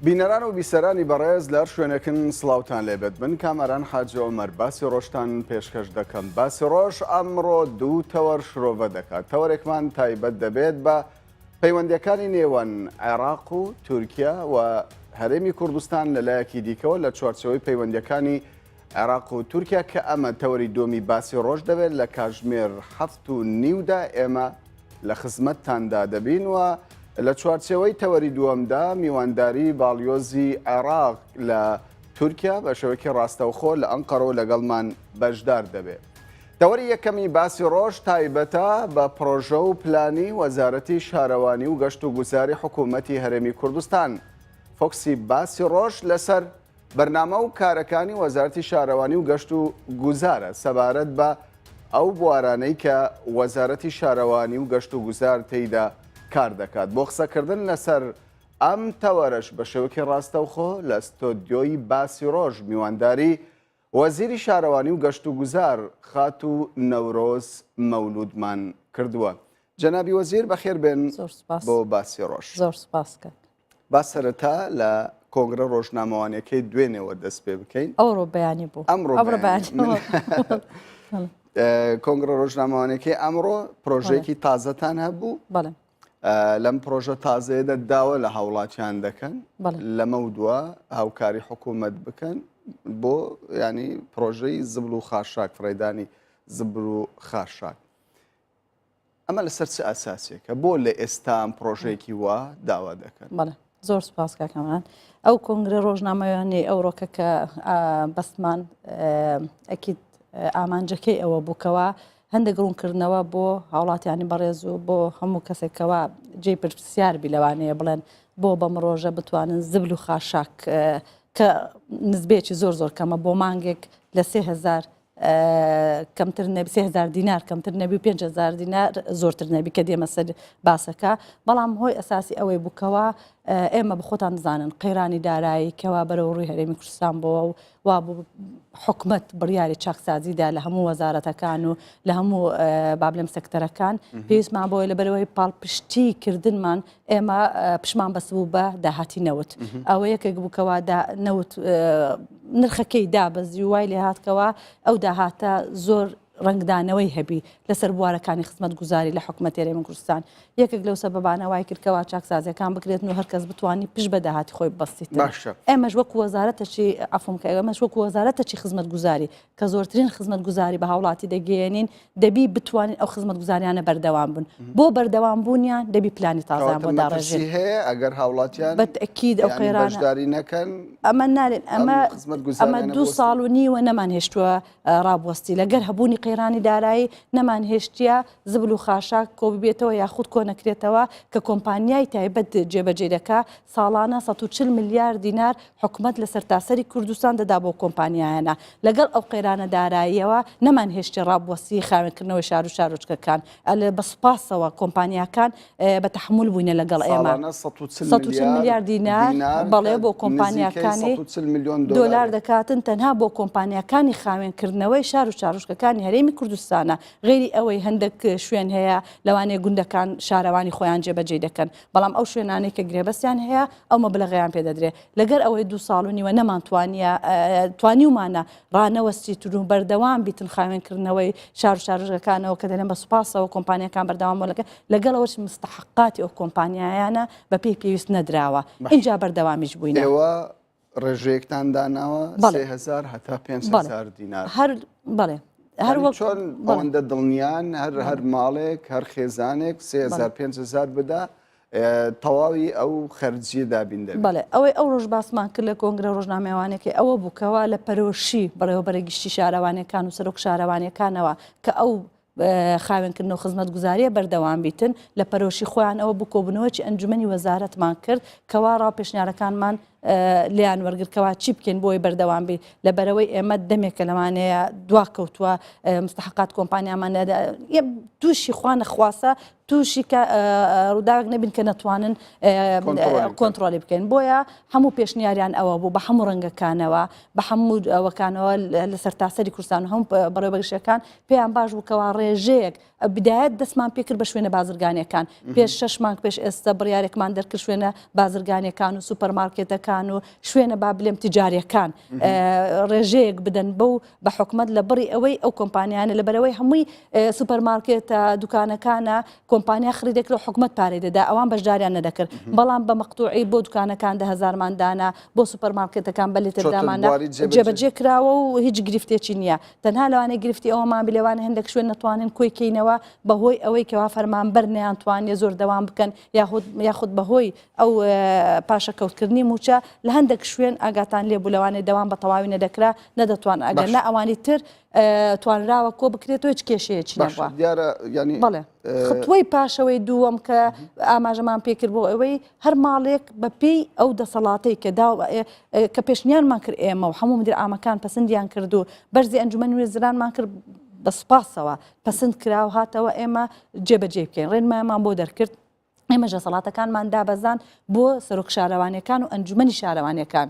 بینەران و بیسەرانی بەڕێز لەر شوێنێکن سڵاوتان لێبێت بن کامەران حاجی عومەر باسی ڕۆژتان پێشکەش دەکەم. باسی ڕۆژ ئەمڕۆ دوو تەوەر شرۆڤە دەکات. تەوەرێکمان تایبەت دەبێت بە پەیوەندیەکانی نێوان عێراق و تورکیا و هەرێمی کوردستان لەلایەکی دیکەوە لە چوارچەوەی پەیوەندیەکانی عێراق و تورکیا کە ئەمە تەوەری دۆمی باسی ڕۆژ دەبێت لە کاتژمێر 7:30 ئێمە لە خزمەتتاندا دەبین و لە چوارچەوەی تەوەری دووەمدا میوانداری باڵیۆزی عێراق لە تورکیا بە شێوەیەکی ڕاستەوخۆ لە ئەنقەرە و لەگەڵمان بەشدار دەبێت. تەوەری یەکەمی باسی ڕۆژ تایبەتە بە پرۆژە و پلانی وەزارەتی شارەوانی و گەشت و گوزاری حکوومەتی هەرێمی کوردستان. فۆکسی باسی ڕۆژ لەسەر بەرنامە و کارەکانی وەزارەتی شارەوانی و گەشت و گوزارە سەبارەت بە ئەو بوارانەی کە وەزارەتی شارەوانی و گەشت و گوزار تێیدا کار دەکات. بۆ قسەکردن لەسەر ئەم تەوەرەش بە شێوەیەکی ڕاستەوخۆ لە ستۆدیۆی باسی ڕۆژ میوانداری وەزیری شارەوانی و گەشت و گوزار خات و نەورۆز مەولودمان کردووە. جەنابی وەزیر بەخێر بێن بۆ باسی ڕۆژ. زۆر سوپاس کرد. با سەرەتا لە کۆنگرە ڕۆژنامەوانیەکەی دوێنێەوە دەست پێ بکەین. ئەوڕۆ بەیانی بوو. ئەمڕۆ کۆنگرە ڕۆژنامەوانیەکەی ئەمڕۆ پرۆژەیەکی تازەتان هەبوو. بەڵێ. لەم پرۆژە تازەیەدا داوە لە هاوڵاتیان دەکەن لەمە دووە هاوکاری حکوومەت بکەن بۆ ینی پرۆژەی زبل و خاشاک فڕێدانی زبر و خاشاک. ئەمە لەسەر چه ئاساسیەکە بۆ لە ئێستا ئەم پرۆژەیەکی وا داوا دەکەن؟ بەڵێ زۆر سوپاس کاکەمان. ئەو کۆنگرە ڕۆژنامەوانی ئەوڕۆکە کە بەستمان ئەکید ئامانجەکەی ئەوە بووکەوە هەندێک ڕوونکردنەوە بۆ هاوڵاتیانی بەڕێز و بۆ هەموو کەسێکەوە جێی پرسیاربی لەوانەیە بڵێن بۆ بەم ڕۆژە بتوانن زبل و خاشاک کە نزبێکی زۆر زۆر کەمە بۆ مانگێک لە 3000 کەمتر نەبی 3000 دینار کەمتر نەبی و 5000 دینار زۆرتر نەبی کە دێمە سەر باسەکە. بەڵام هۆی ئەساسی ئەوەی بووکەوە ئێمە بەخۆتان دەزانن قەیرانی دارایی کەوا بەرەو ڕووی هەرێمی کوردستان بۆ و وا بوو حکومەت بڕیاری چاکسازیدا لە هەموو وەزارەتەکان و لە هەموو بابلێم سەکتەرەکان پێویستمان بۆی لە بەرەوەی پاڵپشتی کردنمان ئێمە پشمان بەسبوو بە داهاتی نەوت. ئەوە یەکێک بووکەوە نەوت نرخەکەی دابەزی و وای لێ هاتکەوە ئەو داهاتە زۆر ڕنگدانەوەی هەبی لەسەر بوارەکانی خزمەت گوزاری لە حکوومەتی هەرێمی کوردستان. یەکێک لەو سەبەبانە وای کردکەوە چاکسازیەکان بکرێتن و هەرکەس بتوانانی پشت بە داهاتی خۆی بەستیتر. ئێمەش وەکو وەزارەتەکی ئەفۆم کە ئێمەش وەکو وەزارەتەکی خزمەت گوزاری کە زۆرترین خزمەت گوزاری بە هاوڵاتی دەگەێنین دەبی بتوانین ئەو خزمەت گوزاریانە بەردەوام بن. بۆ بەردەوام بوونیان دەبی پلانی تازان بۆ داڕێژێت هەیە ئەگەر هاوڵاتیان بەتەکید ئەو قەیرانەداری نەکەن ئەمە نارێن ئەمە 2 ساڵ و نیوە نەمان هێشتووە ڕابوەستی لەگەر هەبوونی قەیرانی دارایی نەمان هێشتیە زبل و خاشاک کۆ ببێتەوە یاخود کۆ نەکرێتەوە کە کۆمپانیای تایبەت جێبەجێ دەکا ساڵانە 140 میلیارد دینار حکوومەت لە سەرتاسەری کوردستان دەدا بۆ کۆمپانیایانە لەگەڵ ئەو قەیرانە داراییەوە نەمان هێشتی ڕابوەستی خاوێنکردنەوەی شار و شارۆچکەکان بە سوپاسەوە کۆمپانیاکان بە تەحمل بووینە لەگەڵ ئێمە 140 میلیارد دینار بەڵێ بۆ کۆمپانیاکانی دۆلار دەکاتن تەنها بۆ کۆمپانیاکانی خاوێنکردنەوەی شار و شارۆچکەکانی هەرێمی کوردستانە غێری ئەوەی هەندێک شوێن هەیە لەوانەیە گوندەکان شارەوانی خۆیان جێبەجێ دەکەن بەڵام ئەو شوێنانەی کە گرێبەستیان هەیە ئەو مەبلەغیان پێ دەدرێت لەگەر ئەوەی 2 ساڵ و نیوە نەمان توانیومانە ڕانەوەستی تر و بەردەوام بیتن خاوێنکردنەوەی شار و شارۆچکەکانەوە کە دەڵێن بە سوپاسەوە کۆمپانیەکان بەردەوام لەگەڵ ئەوەش مستحقاتی ئەو کۆمپانیایانە بە پێی پێویست نەدراوە اینجا بەردەوامیش بووین. ئێوە ڕێژەیەکتان داناوە 3000 هەتا 500 دینار بەڵێ هەروەک چۆن ئەوەندە دڵنیان هەر ماڵێک هەر خێزانێک 3500 بدا تەواوی ئەو خەرجیە دابین دەبێت. بەڵێ ئەوەی ئەو ڕۆژ باسمان کرد لە کۆنگرە ڕۆژنامەوانێکی ئەوە بووکەوە لە پەرۆشی بەڕێوەبەرە گشتی شارەوانەکان و سەرۆک شارەوانەکانەوە کە ئەو خاوێنکردنەوە خزمەت گوزاریە بەردەوام بیتن لە پەرۆشی خۆیان ئەوە بکۆبنەوەی ئەنجومەنی وەزارەتمان کرد کەوا ڕاوپێشنیارەکانمان لیان وەرگرتکەوە چی بکەین بۆی بەردەوام بی لەبەرەوەی ئێمە دەمێکە لەوانەیە دواکەوتووە مستحقات کۆمپانیامان تووشی خوانە خواسە تووشی کە ڕووداوێک نەبین کە نەتوانن کۆنتترۆلی بکەین بۆیە هەموو پێشنیاریان ئەوە بوو بە هەموو ڕەنگەکانەوە بە هەموو ئەوەکانەوە لە سەرتاسەری کوردستان و هەموو بەڕێوەبەرشەکان پێیان باش بووکەوە ڕێژەیەک بدایەت دەستمان پێکرد بە شوێنە بازرگانیەکان پێش 6 مانگ پێش ئێستا بڕیارێکمان دەرکرد شوێنە بازرگانیەکان و سوپەرمارکێتەکان و شوێنە با بڵێم تیجاریەکان ڕێژەیەک بدەن بە حکومەت لە بڕی ئەوەی ئەو کۆمپانیانە لەبەرەوەی هەمووی سوپەرمارکێتە دوکانەکانە کۆمپانیا خریدێکرا حکومت پارەی دەدا ئەوان بەشداریان نەدەکرد بەڵام بە مەقتوعی بۆ دوکانەکان 10,000 دانا بۆ سوپەرمارکێتەکان بە لێتردامانە جێبەجێ کراوە و هیچ گرفتێکی نییە تەنها لەوانەیە گرفتی ئەوەمان بلێوانە هەندێک شوێن نەتوانن کۆیکەینەوە بەهۆی ئەوەی کەوا فەرمانبەر نەیانتوانێ زۆر دەوام بکەن یاخود بەهۆی ئەو پاشەکەوتکردنی موچە لە هەندێک شوێن ئاگاتان لێبوو لەوانەیە دەوام بە تەواوی نەدەکرا نەدەتوان ئەگەر نە ئەوانی تر توانراوە کۆ بکرێتەوە هیچ کێشەیەکی نەبووە بەڵێ خطوەی پاشەوەی دووەم کە ئاماژەمان پێکرد بۆ ئەوەی هەر ماڵێک بە پێی ئەو دەسەڵاتەی کە پێشنیانمان کرد ئێمە و هەموو مدیر ئامەکان پەسەندیان کرد و بەرزی ئەنجومەنی وێزرانمان کرد بە سوپاسەوە پەسەند کراو هاتەوە ئێمە جێبەجێ بکەین ڕێنمایەمان بۆ دەرکرد ئێمە دەسەڵاتەکانمان دابەزان بۆ سەرۆک شارەوانیەکان و ئەنجومەنی شارەوانیەکان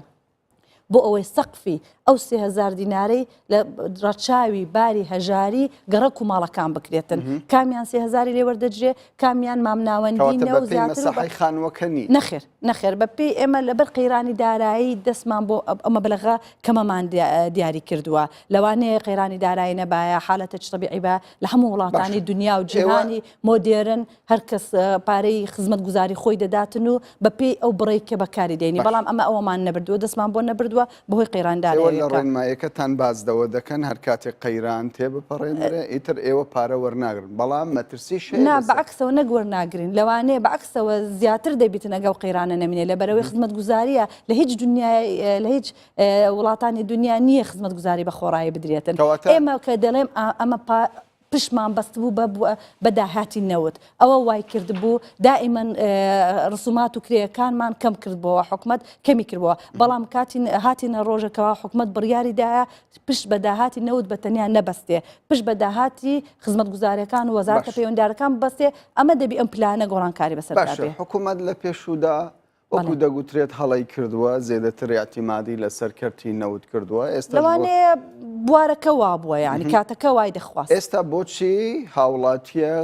بۆ ئەوەی سەقفی ئەو 3000 دینارەی لە ڕەچاوی باری هەژاری گەڕک و ماڵەکان بکرێتن کامیان 3000 لێ وەردەجرێ کامیان مامناوەندینە و زیاتر خانوەکەنی نەخێر بە پێی ئێمە لەبەر قەیرانی دارایی دەستمان بۆ ئەمە بەلەغا کەمەمان دیاری کردووە لەوانەیە قەیرانی دارایی نەبایە حالەتە طبیعی بە لە هەموو وڵاتانی دنیا و جیهانی مۆدێرن هەر کەس پارەی خزمەتگوزاری خۆی دەداتن و بە پێی ئەو بڕێی کە بەکاری دێنی بەڵام ئەمە ئەوەمان نەبردووە دەستمان بۆ نەبردووە بەهۆی قەیراندارەوە لە ڕێنمایەکەتان بازدەوە دەکەن هەر کاتێک قەیران تێبپەڕێنرێ ئیتر ئێوە پارە وەرناگرن بەڵام مەترسی نا بەعکسەوە نەگوەرناگرین لەوانەیە بەعکسەوە زیاتر دەبیتن ئەگەڵ قەیرانە نەمینێ لەبەرەوەی خزمەتگوزاریە لە هیچ دنیای لە هیچ وڵاتانی دنیا نییە خزمەتگوزاری بە خۆڕایی بدرێتن ئێمە کە دەڵێم ئەمە پشمان بەست بوو بە داهاتی نەوت ئەوە وای کرد بوو دائیمەن ڕسومات و کرێیەکانمان کەم کردبەوە حکومت کەمی کردبەوە بەڵام هاتینە ڕۆژێکەوە حکومت بڕیاریدایە پشت بە داهاتی نەوت بە تەنیا نەبەستێ پشت بە داهاتی خزمەتگوزاریەکان و وەزارەتە پەیوەندیارەکان بەستێ ئەمە دەبی ئەم پلانە گۆڕانکاری بەسەر بێ حکومت لە پێشودا وەکو دەگوترێت هەڵی کردووە زێدەتر اعتیمادی لەسەر کەرتی نەوت کردووە ئێستا لەوانەیە بوارەکە وا بووە یعنی کاتەکە وای دەخواست ئێستا بۆچی هاوڵاتیە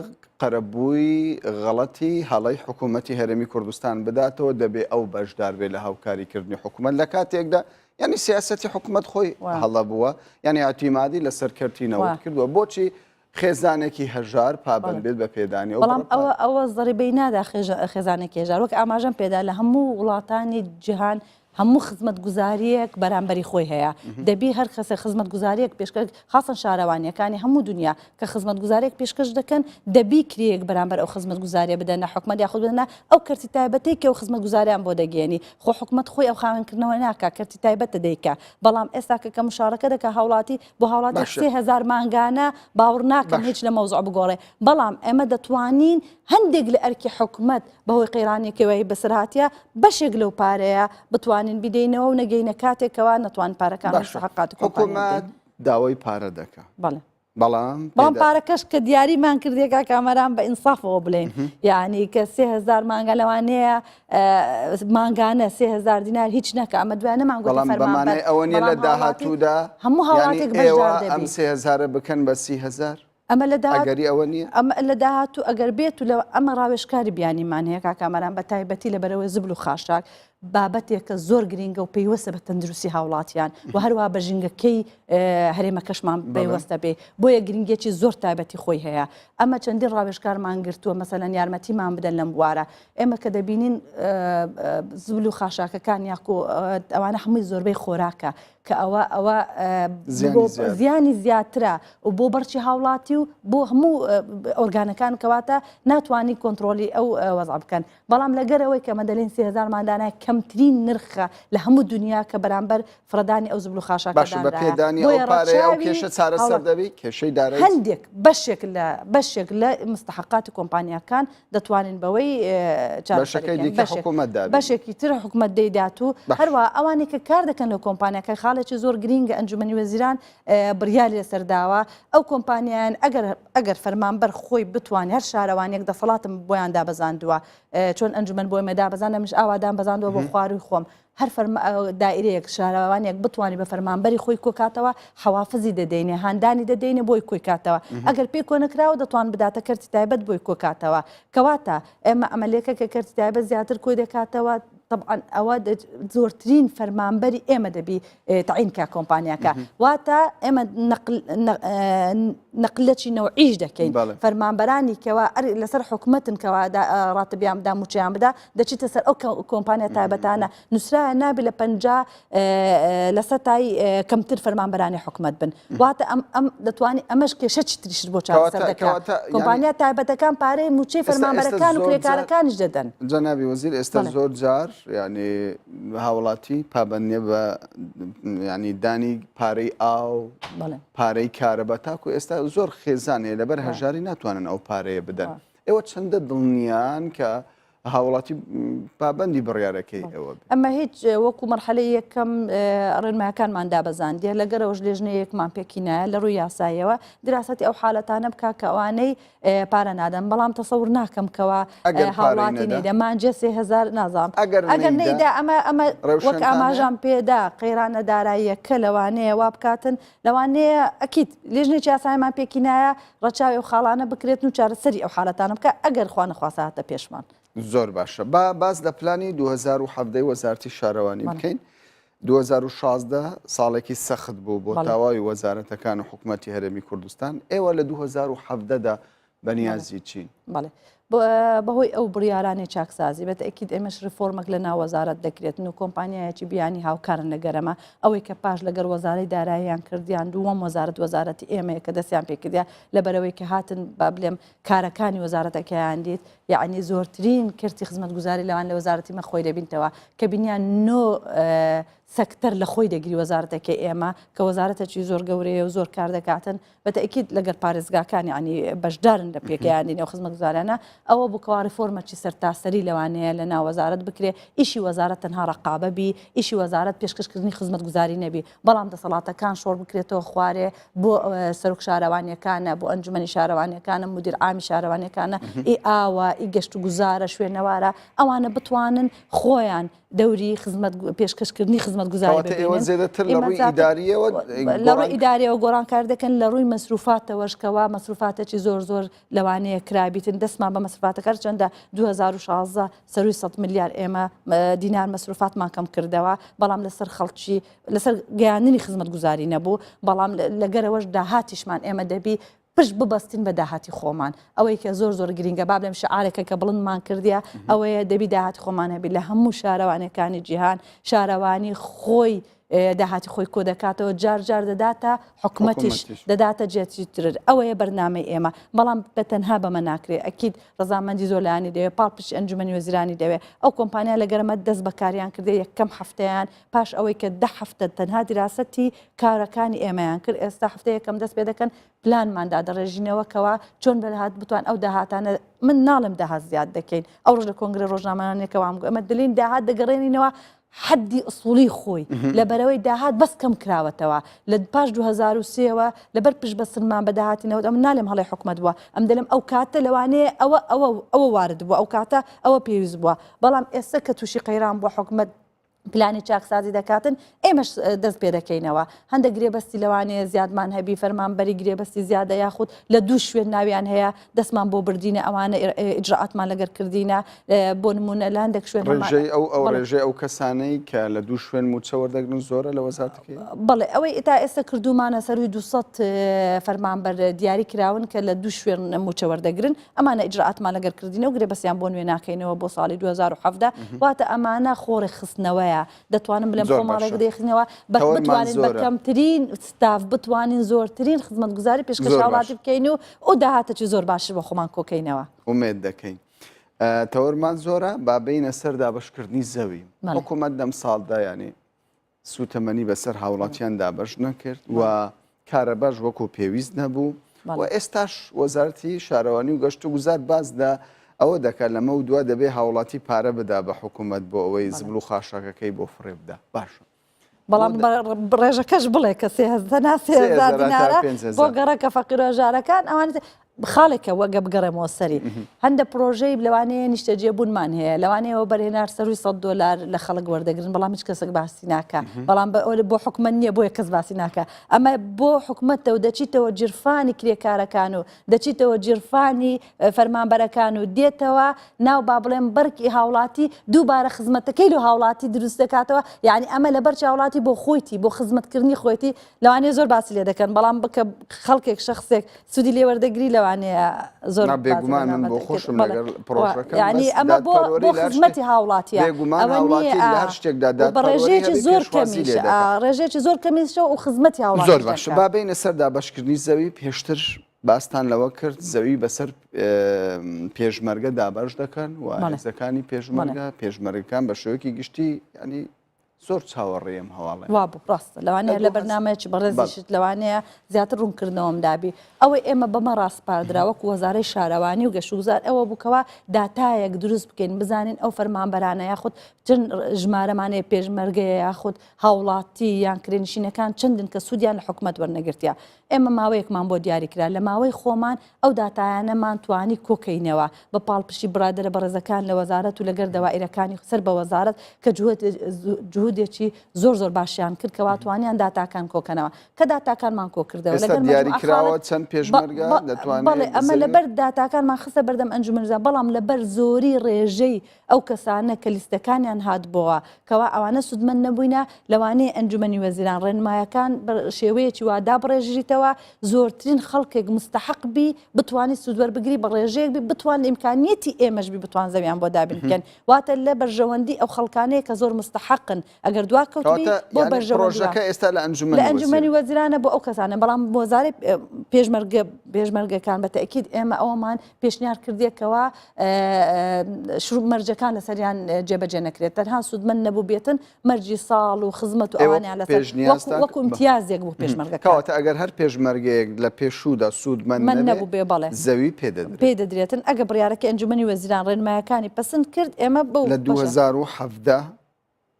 قەرەبووی غەڵەتی هەڵی حکوومەتی هەرێمی کوردستان بداتەوە دەبێ ئەو بەشدار بێ لە هاوکاریکردنی حکوومەت لە کاتێکدا ینی سیاسەتی حکوومەت خۆی هەڵە بووە ینی ئاعتیمادی لەسەر کەرتی نەوت کردووە بۆچی خێزانێکی هەژار پابند بێت بە پێدانی بەڵام ئەوە زەریبەی نادا خێزانێکی هێژار وەک ئاماژەم پێدا لە هەموو وڵاتانی جیهان هەموو خزمەتگوزاریەک بەرامبەری خۆی هەیە دەبی هەر کەسێک خزمەتگوزاریەک پێشکەش خاصن شارەوانیەکانی هەموو دنیا کە خزمەتگوزاریەک پێشکەش دەکەن دەبی کرێک بەرامبەر ئەو خزمەتگوزاریە بدەنە حکومەت یاخود بدەنە ئەو کەرتی تایبەتەی کە ئەو خزمەتگوزاریان بۆ دەگەێنی خۆ حکومەت خۆی ئەو خاوێنکردنەوە ناکا کەرتی تایبەتە دەیکا بەڵام ئێستا کە مشارەکە دەکا هاوڵاتی بۆ هاوڵاتی 3000 مانگانە باوەڕ ناکەم هیچ لە مەوزوع بگۆڕێ بەڵام ئێمە دەتوانین هەندێک لە ئەرکی حکومەت بەهۆی قەیرانێکەوەی بەسەرهاتیە بەشێک لەو پارەیە بتوانین بدەینەوە و نەگەینە کاتێکەوە نەتوان پارەکان حقات حکومەت داوای پارە دەکا بەڵام پارەکەش کە دیاریمان کردێکا کامەران بە ئینسافەوە بڵێن یعنی کە 3000 مانگە لەوانەیە مانگانە 3000 دینار هیچ نەکە ئەمە دوایانە مانگۆ فەرمانبەر ئەوە نیە لە داهاتوودا هەموو هاوڵاتێک بەشدار دەبێت ئەم 3000 بکەن بە 30000 ئەمە ئەگەری ئەوە نییە ئەمە لە داهاتوو ئەگەر بێت و لە ئەمە ڕاوێژکاری بیانیمان هەیە کاکامەران بە تایبەتی لەبەرەوەی زبل و خاشاک بابەتێکە زۆر گرنگە و پێیوەستە بە تەندروستی هاوڵاتیان و هەروە بە ژینگەکەی هەرێمەکەشمان پێیوەستە بێ بۆیە گرنگێکی زۆر تایبەتی خۆی هەیە ئەمە چەندین ڕاوێژکارمان گرتووە مەسەلەن یارمەتیمان بدەن لەم بوارە ئێمە کە دەبینین زبل و خاشاکەکان یاکۆ ئەوانە هەمووی زۆربەی خۆراکە کە ئەوە زیانی زیاترە و بۆ بەرچی هاوڵاتی و بۆ هەموو ئۆرگانەکان کەواتە ناتوانانی کۆنتترۆلی ئەو وەزع بکەن بەڵام لەگەرەوەی کە مەدەلین 3000 مادانای کەمترین نرخە لە هەموو دنیا کە بەرامبەر فرەدانی ئەو زبل و خاشاکەدانی هەندێک بەشێک لە مستحقاتی کۆمپانیەکان دەتوانین بەوەی بەشێکی تر حکومەت دەیدات و هەروە ئەوانی کە کار دەکەن لە کۆمپانیەکە خاڵێکی زۆر گرینگە ئەنجومەنی وەزیران بڕیاری لەسەرداوە ئەو کۆمپانیایان ئەگەر فەرمانبەر خۆی بتوانێت هەر شارەوانێک دەسەڵاتم بۆیان دابەزاندووە چۆن ئەنجومەن بۆی مەدا بەزانە مش ئاوادان بەزاندووە بۆ خواروی خۆم هەر دائیرەیەک شارەوانێک بتوانانی بە فەرمانبەری خۆی کۆکاتەوە حوافزی دەدەینێ هاندانی دەدەینێ بۆی کۆی کاتەوە ئەگەر پێی کۆ نەکراوە دەتوان بداتە کەرتی تایبەت بۆی کۆکاتەوە کەواتە ئێمە ئەمەلێکە کە کەرتی تایبەت زیاتر کۆی دەکاتەوە طبعا ئەوە زۆرترین فەرمانبەری ئێمە دەبی تعینکە کۆمپانیاکە واتە ئێمە نەقلەتی نەوعیش دەکەین فەرمانبەرانی کەوا لەسەر حکومەتن کەوا ڕاتبیان بدا موچیان بدا دەچیتە سەر ئەو کۆمپانیا تایبەتانە نووسرایە نابی لە 50 لەسەر تای کەمتر فەرمانبەرانی حکومەت بن واتە ئەم دەتوانانی ئەمەش کێشەی تریشت بۆ چاوەسەر دەکات کۆمپانیا تایبەتەکان پارەی موچەی فەرمانبەرەکان و کرێکارەکانیش دەدەن جەنابی وەزیر ئێستا زۆر جار ینی هاوڵاتی پابەندێ بە ینی دانی پارەی ئاو پارەی کارەبە تاکو ئێستا زۆر خێزانێ لەبەر هەژاری ناتوانن ئەو پارەیە بدەن ئێوە چەندە دڵنیان کە هاوڵاتی پابەندی بڕیارەکەی ئەوە ئەمە هیچ وەکو مەرحەلەی یەکەم ڕێنمایەکانمان دابەزاندیە لەگەرەوەش لێژنەیەکمان پێکینایە لە ڕووی یاساییەوە دراستەی ئەو حالەتانە بکا کە ئەوانەی پارە نادەن بەڵام تەسەور ناکەم کەەوە هاوڵاتی نەیدە مانجە 3000 نازام ئەگەر نەیدا ئەمە وەک ئاماژان پێدا قەیرانە داراییەکە لەوانەیە وا بکاتن لەوانەیە ئەکیت لێژنێکی یاساییمان پێکینایە ڕەچاوی و خاڵانە بکرێت و چارەسەری ئەو حالەتانە بکە ئەگەر خوا نەخواسە هاتە پێشمان زۆر باشە باز لە پلانی 2017 وەزارەتی شارەوانی بکەین 2016 ساڵێکی سەخت بوو بۆ تاوای وەزارەتەکان و حکوومەتی هەرێمی کوردستان ئێوە لە 2017دا بەنیازی چین بەهۆی ئەو بڕیارانی چاکسازی بێت ئەکیید ئێمەش ریفۆرمێک لە ناو وەزارەت دەکرێتن و کۆمپانیایەکی بیانی هاوکارن لەگەرەمە ئەوەی کە پاش لەگەر وەزارەی داراییان کردیان دووەم وەزارەتی ئێمەیە کە دەستیان پێکردیا لەبەرەوەی کە هاتن با بڵێم کارەکانی وەزارەتەکەیان دیت یعنی زۆرترین کردی خزمەتگوزاری لەوان لە وەزارەتی مەخۆی دەبینتەوە کە بینیان نۆ سەکتەر لە خۆی دەگیری وەزارەتەکە ئێمە کە وەزارەتێکی زۆر گەورەیە و زۆر کار دەکاتن بەتەئکید لەگەر پارێزگاکان ینی بەشدارن لە پێکیانی نێو خزمەتگوزارانە ئەوە بووکەوا ریفۆرمێکی سەرتاسەری لەوانەیە لە ناو وەزارەت بکرێ ئیشی وەزارەت تەنها ڕقابە بی ئیشی وەزارەت پێشکەشکردنی خزمەتگوزاری نەبی بەڵام دەسەڵاتەکان شۆڕ بکرێتەوە خوارێ بۆ سەرۆک شارەوانیەکانە بۆ ئەنجومەنی شارەوانیەکانە مدیر عامی شارەوانیەکانە ئی ئاوە ئی گەشت و گوزارە شوێنەوارە ئەوانە بتوانن خۆیان دەوری پێشکەشکردنی خزمەتگوزاری لە ڕووی ئیداریەوە گۆڕانکار دەکەن لە ڕووی مەسروفاتەوەشکەوە مەسروفاتێکی زۆر لەوانەیە کرابیتن دەستمان بە مەسروفاتەکە چەندە 2016 سەروی 100 میلیارد ئێمە دینار مەسروفاتمان کەم کردەوە بەڵام لەسەر خەڵکی لەسەر گەیاندنی خزمەتگوزاری نەبوو بەڵام لەگەرەوەش داهاتیشمان ئێمە دەبی پشت ببەستین بە داهاتی خۆمان ئەوەی کە زۆر گرینگە با بڵێم شعارێکە کە بڵندمان کردیا ئەوەیە دەبی داهاتی خۆمان هەبی لە هەموو شارەوانەکانی جیهان شارەوانی خۆی داهاتی خۆی کۆ دەکاتەوە جار دەداتە حکومەتیش دەداتە جێتی تر ئەوەیە بەرنامەی ئێمە بەڵام بە تەنها بەمە ناکرێت ئەکید ڕزامەندی زۆلانی دەوێت پاڵپشی ئەنجومەنی وەزیرانی دەوێت ئەو کۆمپانیا لەگەرەمە دەست بەکاریان کردێ یەکەم هەفتەیان پاش ئەوەی کە 10 هەفتە تەنها دیراسەتی کارەکانی ئێمەیان کرد ئێستا هەفتەیە یەکەم دەست پێ دەکەن پلانماندا دەڕێژینەوەکەوە چۆن بەداهات بتوان ئەو داهاتانە من ناڵم داهات زیاد دەکەین ئەو ڕۆژ لە کۆنگرە ڕۆژنامەیەکەوە ئەمە دلین داهات دەگەڕێنینەوە حدی ئوسوڵی خۆی لەبەرەوەی داهات بەس کەم کراوەتەوە لە پاش 2023ەوە لەبەر پشت بەسرمان بەداهاتینەوە ئەم نالێم هەڵی حکومەت بووە ئەم دەلم ئەو کاتە لەوانەیە ئەوە وارد بووە ئەو کاتە ئەوە پێویست بووە بەڵام ئێستا کە تووشی قەیران بووە حکومەت پلانی چاکسازی دەکاتن ئێمەش دەست پێ دەکەینەوە هەندێک گرێبەستی لەوانەیە زیادمان هەبی فەرمانبەری گرێبەستی زیادە یاخود لە دوو شوێن ناویان هەیە دەستمان بۆ بردینە ئەوانە ئیجراعاتمان لەگەر کردینە بۆ نمونە لە هەندێک شوێن ڕێژەی ئەو کەسانەی کە لە دوو شوێن موچە وەردەگرن زۆرە لە وەزارەتەکەی بەڵێ ئەوەی تا ئێستا کردومانە سەروی 200 فەرمانبەر دیاری کراون کە لە دوو شوێن موچە وەردەگرن ئەمانە ئیجراعاتمان لەگەر کردینە و گرێبەستیان بۆ نوێ ناکەینەوە بۆ ساڵی 2017 واتە ئەمانە خۆڕی خستنەوەیە دەتوانم بڵێم خۆماڵێک دەیخنەوە بتوانین بە کەمترین ستاف بتوانین زۆرترین خزمەتگوزاری پێشکەش هاوڵاتی بکەین و داهاتێکی زۆر باشتر بە خۆمان کۆکەینەوە ئومێد دەکەین تەوەرمان زۆرە با بینە سەر دابەشکردنی زەوی حکوومەت دەم ساڵدا ینی سوتەمەنی بەسەر هاوڵاتیان دابەش نەکرد و کارەباش وەکو پێویست نەبوو و ئێستاش وەزارەتی شارەوانی و گەشت و گوزار بازدا ئەوە دەکات لەمە و دووە دەبێ هاوڵاتی پارە بدا بە حکوومەت بۆ ئەوەی زبل و خاشەکەەکەی بۆ فڕێ بدە باشە بەڵام ڕێژەکەش بڵێ کە 3000 دینارە بۆ گەڕەکە فەقیر و هەژارەکان ئەوانێت خاڵێکە وەگە بگەڕێمەوە سەری هەندە پرۆژەی لەوانەیە نیشتەجێبوونمان هەیە لەوانەیەوە بەرهێنار سەروی $100 لە خەڵک وەردەگرن بەڵام هیچ کەسێک باسی ناکە بەڵام بۆ حکومەت نییە بۆیە کەس باسی ناکە ئەمە بۆ حکومەتەوە دەچیتەوە جرفانی کرێکارەکان و دەچیتەوە جرفانی فەرمانبەرەکان و دێتەوە ناو با بڵێن بەرکی هاوڵاتی دووبارە خزمەتەکەی لە هاوڵاتی دروست دەکاتەوە یعنی ئەمە لە بەرچ هاوڵاتی بۆ خۆیتی بۆ خزمەتکردنی خۆیتی لەوانەیە زۆر باسی لێ دەکەن بەڵام بکە خەڵکێک شخصێک سوودی لێ وەردەگری لەوانەیە زۆر بێگومان من بۆ خۆشم لەگەڵ پرۆژەکە ینی ئەمە بۆ خزمەتی هاوڵاتیە بە ڕێژەیەکی زۆر کەمیشە ڕێژەیەکی زۆر کەمیشە و خزمەتی هاوڵات زۆر باش با بینە سەر دابەشکردنی زەوی پێشتر باستان لەوە کرد زەوی بەسەر پێشمەرگە دابەش دەکەن و هێزەکانی پێشمەرگەکان بە شێوەیەکی گشتی ینی زۆر چاوەڕێم هەواڵێ وا بوو ڕاستە لەوانەیە لە بەرنامەیەکی بەڕێزیشت لەوانەیە زیاتر ڕوونکردنەوەم دابی ئەوەی ئێمە بەمە ڕاستپاردراوەکو وەزارەی شارەوانی و گەشتوگوزار ئەوە بووکەوە داتایەک دروست بکەین بزانین ئەو فەرمانبەرانە یاخود چەند ژمارەمانەیە پێشمەرگەیە یاخود هاوڵاتی یان کرێنشینەکان چەندن کە سوودیان لە حکومەت وەرنەگرتیا ئێمە ماوەیەکمان بۆ دیاریکرا لە ماوەی خۆمان ئەو داتایانەمان توانی کۆکەینەوە بە پاڵپشی برادرە بەڕێزەکان لە وەزارەت و لەگەر دەوائیرەکانی سەر بە وەزارەت کە جهودێکی زۆر باشیان کرد کە واتوانیان داتاکان کۆکەنەوە کە داتاکانمان کۆکردەوە لەگەر دیاریکراوە چەند پێشمەرگە دەتوانێت ئەمە لەبەر داتاکانمان خستە بەردەم ئەنجومەنزا بەڵام لەبەر زۆری ڕێژەی ئەو کەسانە کە لیستەکانیان هات بۆەوە کەوا ئەوانە سوودمەند نەبووینە لەوانەیە ئەنجومەنی وەزیران ڕێنمایەکان شێوەیەکی وادا بڕێژیتەوە زۆرترین خەڵکێک مستحق بی بتوانانی سوودوەربگری بە ڕێژەیەک بی بتوان ئیمکانیەتی ئێمەش بی بتوان زەویان بۆ دابین بکەن واتە لە بەرژەوەندی ئەو خەڵکانەیە کە زۆر مستحقن ئەگەر دواکەوتبی بۆ بەرژەوەندەکە ئێستا لە ئەنجومەنی وەزیرانە بۆ ئەو کەسانە بەڵام وەزارەی پێشمەرگەکان بە تەکید ئێمە ئەوەمان پێشنیار کردێکەوە مەرجەکان لەسەریان جێبەجێ نەکرێت تەنها سوودمەند نەبوو بێتن مەرجی ساڵ و خزمەت و ئەوانیان لەسەر وەکو امتیازێک بوو پێشمەرگەکەواتە ئەگەر هەر پێشمەرگەیەک لە پێشوودا سوودمەند نەبوو بێ بەڵێ زەوی پێ دەدرێتن ئەگە بڕیارەکە ئەنجومەنی وەزیران ڕێنمایەکانی پەسەند کرد ئێمە بەو لە 2017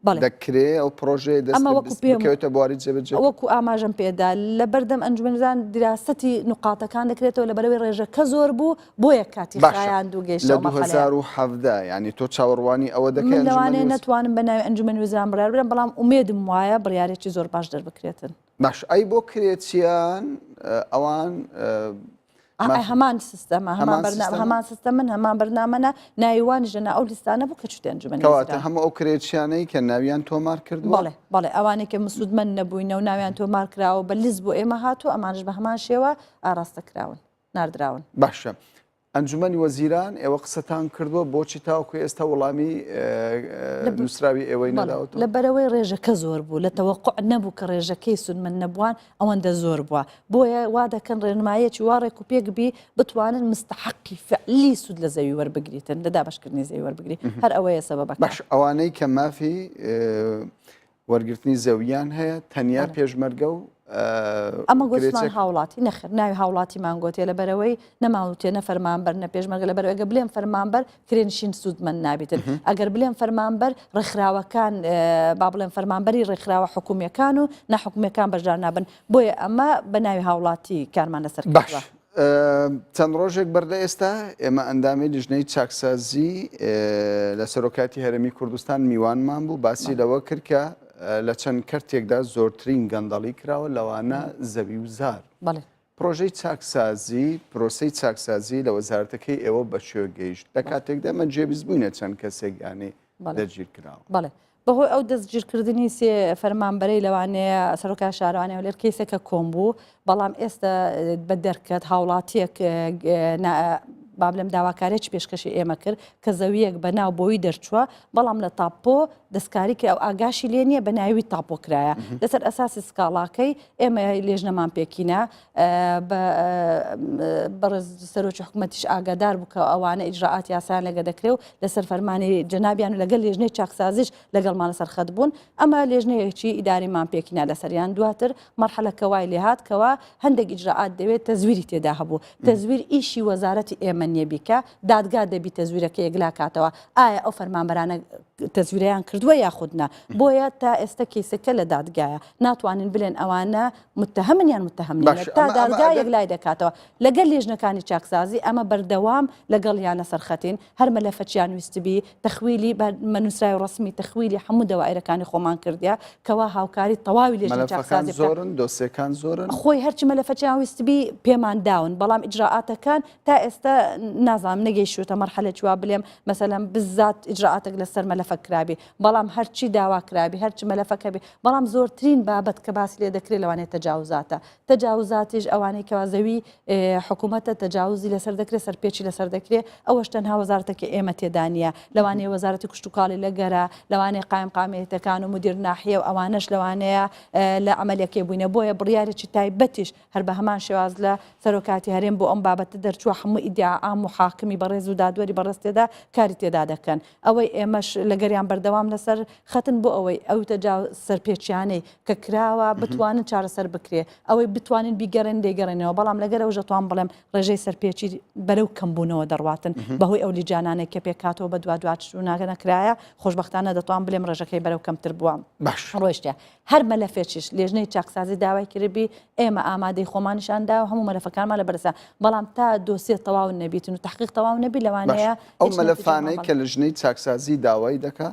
دەکرێت ئەو پرۆژەیە دەستکەوێتە بواری جێبەجێ وەکو ئاماژەم پێدا لە بەردەم ئەنجومەنیزان دراسەتی نقاتەکان دەکرێتەوە لە بەرەوەی ڕێژەکە زۆر بوو بۆیە کاتی خایان دوو گەیشتەوە لە 2017 ینی تۆ چاوەڕوانی ئەوە دەکەن لەوانەیە نەتوانم بە ناوی ئەنجومەنی وەزیران بڕیار بدەم بەڵام ئومێدم وایە بڕیارێکی زۆر باش دەربکرێتن باش ئەی بۆ کرێچیان ئەوان هەمان سیستەمە هەمان سیستەمن هەمان بەرنامەنە ناویوانیش لەنا ئەو لیستانە بوو کە چوتە ئەنجومەنی کەواتە هەموو ئەو کرێچیانەی کە ناویان تۆمار کردووە بەڵێ ئەوانەی کە مسوودمەند نەبووینە و ناویان تۆمار کراوە بە لیست بۆ ئێمە هاتووە ئەمانش بە هەمان شێوە ئاراستە کراون ناردراون باشە ئەنجومەنی وەزیران ئێوە قسەتان کردووە بۆچی تاوەکو ئێستا وەڵامی نووسراوی ئێوەی نەداوەتەوە لە بەرەوەی ڕێژەکە زۆر بوو لە تەوەقع نەبوو کە ڕێژەکەی سوودمەند نەبووان ئەوەندە زۆر بووە بۆیە وا دەکەن ڕێنمایەکی وا ڕێک و پێکبی بتوانن مستحقی فعلی سوود لە زەوی وەربگریتن لە دابەشکردنی زەوی وەربگری هەر ئەوەیە سەبەبەکە باش ئەوانەی کە مافی وەرگرتنی زەویان هەیە تەنیا پێشمەرگە و ئەمە گوتمان هاوڵاتی نەخر ناوی هاوڵاتیمان گوتێ لە بەرەوەی نەماوتێنە فەرمانبەر نە پێشمەرگە لە بەرەوەگە بڵێن فەرمانبەر کرێنشین سوودمەند نابێتن ئەگەر بڵێن فەرمانبەر ڕێکخراوەکان با بڵێن فەرمانبەری ڕێکخراوە حکوومیەکان و نەحکوومیەکان بەشدار نابن بۆیە ئەمە بە ناوی هاوڵاتی کارمان لەسەر باش چەند ڕۆژێک بەردە ئێستا ئێمە ئەندامی لیژنەی چاکسازی لە سەرۆکاتی هەرێمی کوردستان میوانمان بوو باسی لەوە کرد کە لە چەند کەرتێکدا زۆرترین گەندەڵی کراوە لەوانە زەوی و زار پرۆژەی چاکسازی پرۆسەی چاکسازی لە وەزارەتەکەی ئێوە بەشێوە گەیشت لە کاتێکدا مە جێبیز بووینە چەند کەسێک یانێ دەرگیر کراوە بەڵێ بەهۆی ئەو دەستگیرکردنی سێ فەرمانبەرەی لەوانەیە سەرۆکا شارەوانەیە و لێر کەیسێکە کۆم بوو بەڵام ئێستا بە دەرکەت هاوڵاتیەک با بڵێم داواکارێکی پێشکەشی ئێمە کرد کە زەویەک بە ناو بۆی دەرچووە بەڵام لە تاپۆ دەستکاری کە ئەو ئاگاشی لێ نییە بە ناوی تاپۆ کرایە لەسەر ئەساسی سکاڵاکەی ئێمە لێژنەمان پێکینە بەڕێز سەرۆکی حکوومەتیش ئاگادار بوو کە ئەوانە ئیجراعات یاسایان لەگە دەکرێت و لەسەر فەرمانی جەنابیان و لەگەڵ لێژنەی چاکسازیش لەگەڵمان لەسەر خەت بوون ئەمە لێژنەیەکی ئیداریمان پێکینە لەسەریان دواتر مەرحەلەکە وای لێهات کەوە هەندێک ئیجراعات دەوێت تەزویری تێدا هەبوو تەزویر ئیشی وەزارەتی ئێمە نییە بیکە دادگا دەبی تەزویرەکە یەکلا کاتەوە ئایا ئەو فەرمانبەرانە تەزویریان کردووە یاخودنا بۆیە تا ئێستا کیسەکە لە دادگایە ناتوانین بڵێن ئەوانە متهمنیان متهمنیان تا دادگا یەک لای دەکاتەوە لەگەڵ لێژنەکانی چاکسازی ئەمە بەردەوام لەگەڵیانە سەرخەتین هەر مەلەفەچیان ویستبی تەخویلی نووسراوی ڕسمی تەخویلی هەموو دەوایرەکانی خۆمان کردیا کەوا هاوکاری تەواوی لێژنە چاکسازی زۆرن دۆسیەکان زۆرن خۆی هەرچی مەلەفەچیان ویستبی پێمان داون بەڵام ئیجراعاتەکان تا ئێستا نازانم نەگەیشتوتە مەرحەلە چوا بڵێم مەسەلەن بزات ئیجراعاتێک لەسەر مەلەفە کرابی بەڵام هەرچی داوا کرابی هەرچی مەلەفەکە بی بەڵام زۆرترین بابەت کە باسی لێ دەکرێت لەوانەیە تەجاوزاتە تەجاوزاتیش ئەوانەی کەوازەوی حکوومەتە تەجاوزی لەسەر دەکرێت سەرپێکی لەسەر دەکرێت ئەوەش تەنها وەزارەتێکی ئێمە تێدانە لەوانەیە وەزارەتی کوشتتوکاڵی لەگەرە لەوانەیە قایمقامێتەکان و مدیر ناحیە و ئەوانەش لەوانەیە لە عملیەکەی بووینە بۆیە بڕیارێکی تایبەتیش هەر بە هەمان شێواز لە سەرۆکاتی هەرێم بۆ ئەم بابەتە دەرچووە هەموو ئیدعام و حاکمی بەڕێز و دادوەری بەڕێستێدا کاری تێدا دەکەن ئەوەی ئێمەش لەگەریان بەردەوام لەسەر خەتن بۆ ئەوەی ئەو سەرپێچیانەی کە کراوە بتوانن چارەسەر بکرێ ئەوەی بتوانین بیگەڕێن دەیگەڕێنەوە بەڵام لەگەر ئەو ژەتوان بڵێم ڕێژەی سەرپێچی بەرەو کەمبوونەوە دەڕواتن بەهۆی ئەو لیجانانێک کە پێکاتەوە بە دوات و ناگەنەکرایە خۆشبەختانە دەتوان بڵێم ڕێژەکەی بەرەو کەمتر بووە ڕۆیشتە هەر مەلەفێکیش لێژنەی چاکسازی داوای کردبی ئێمە ئامادەی خۆمانیشاندا و هەموو مەلەفەکانمان لە بەرزە بەڵام تا دۆسیە تەواو نەبیتن و تحقیق تەواو نەبی لەوانەیە ئەو مەلەفانەی کە لە ژنەی چاکسازی داوای دەکا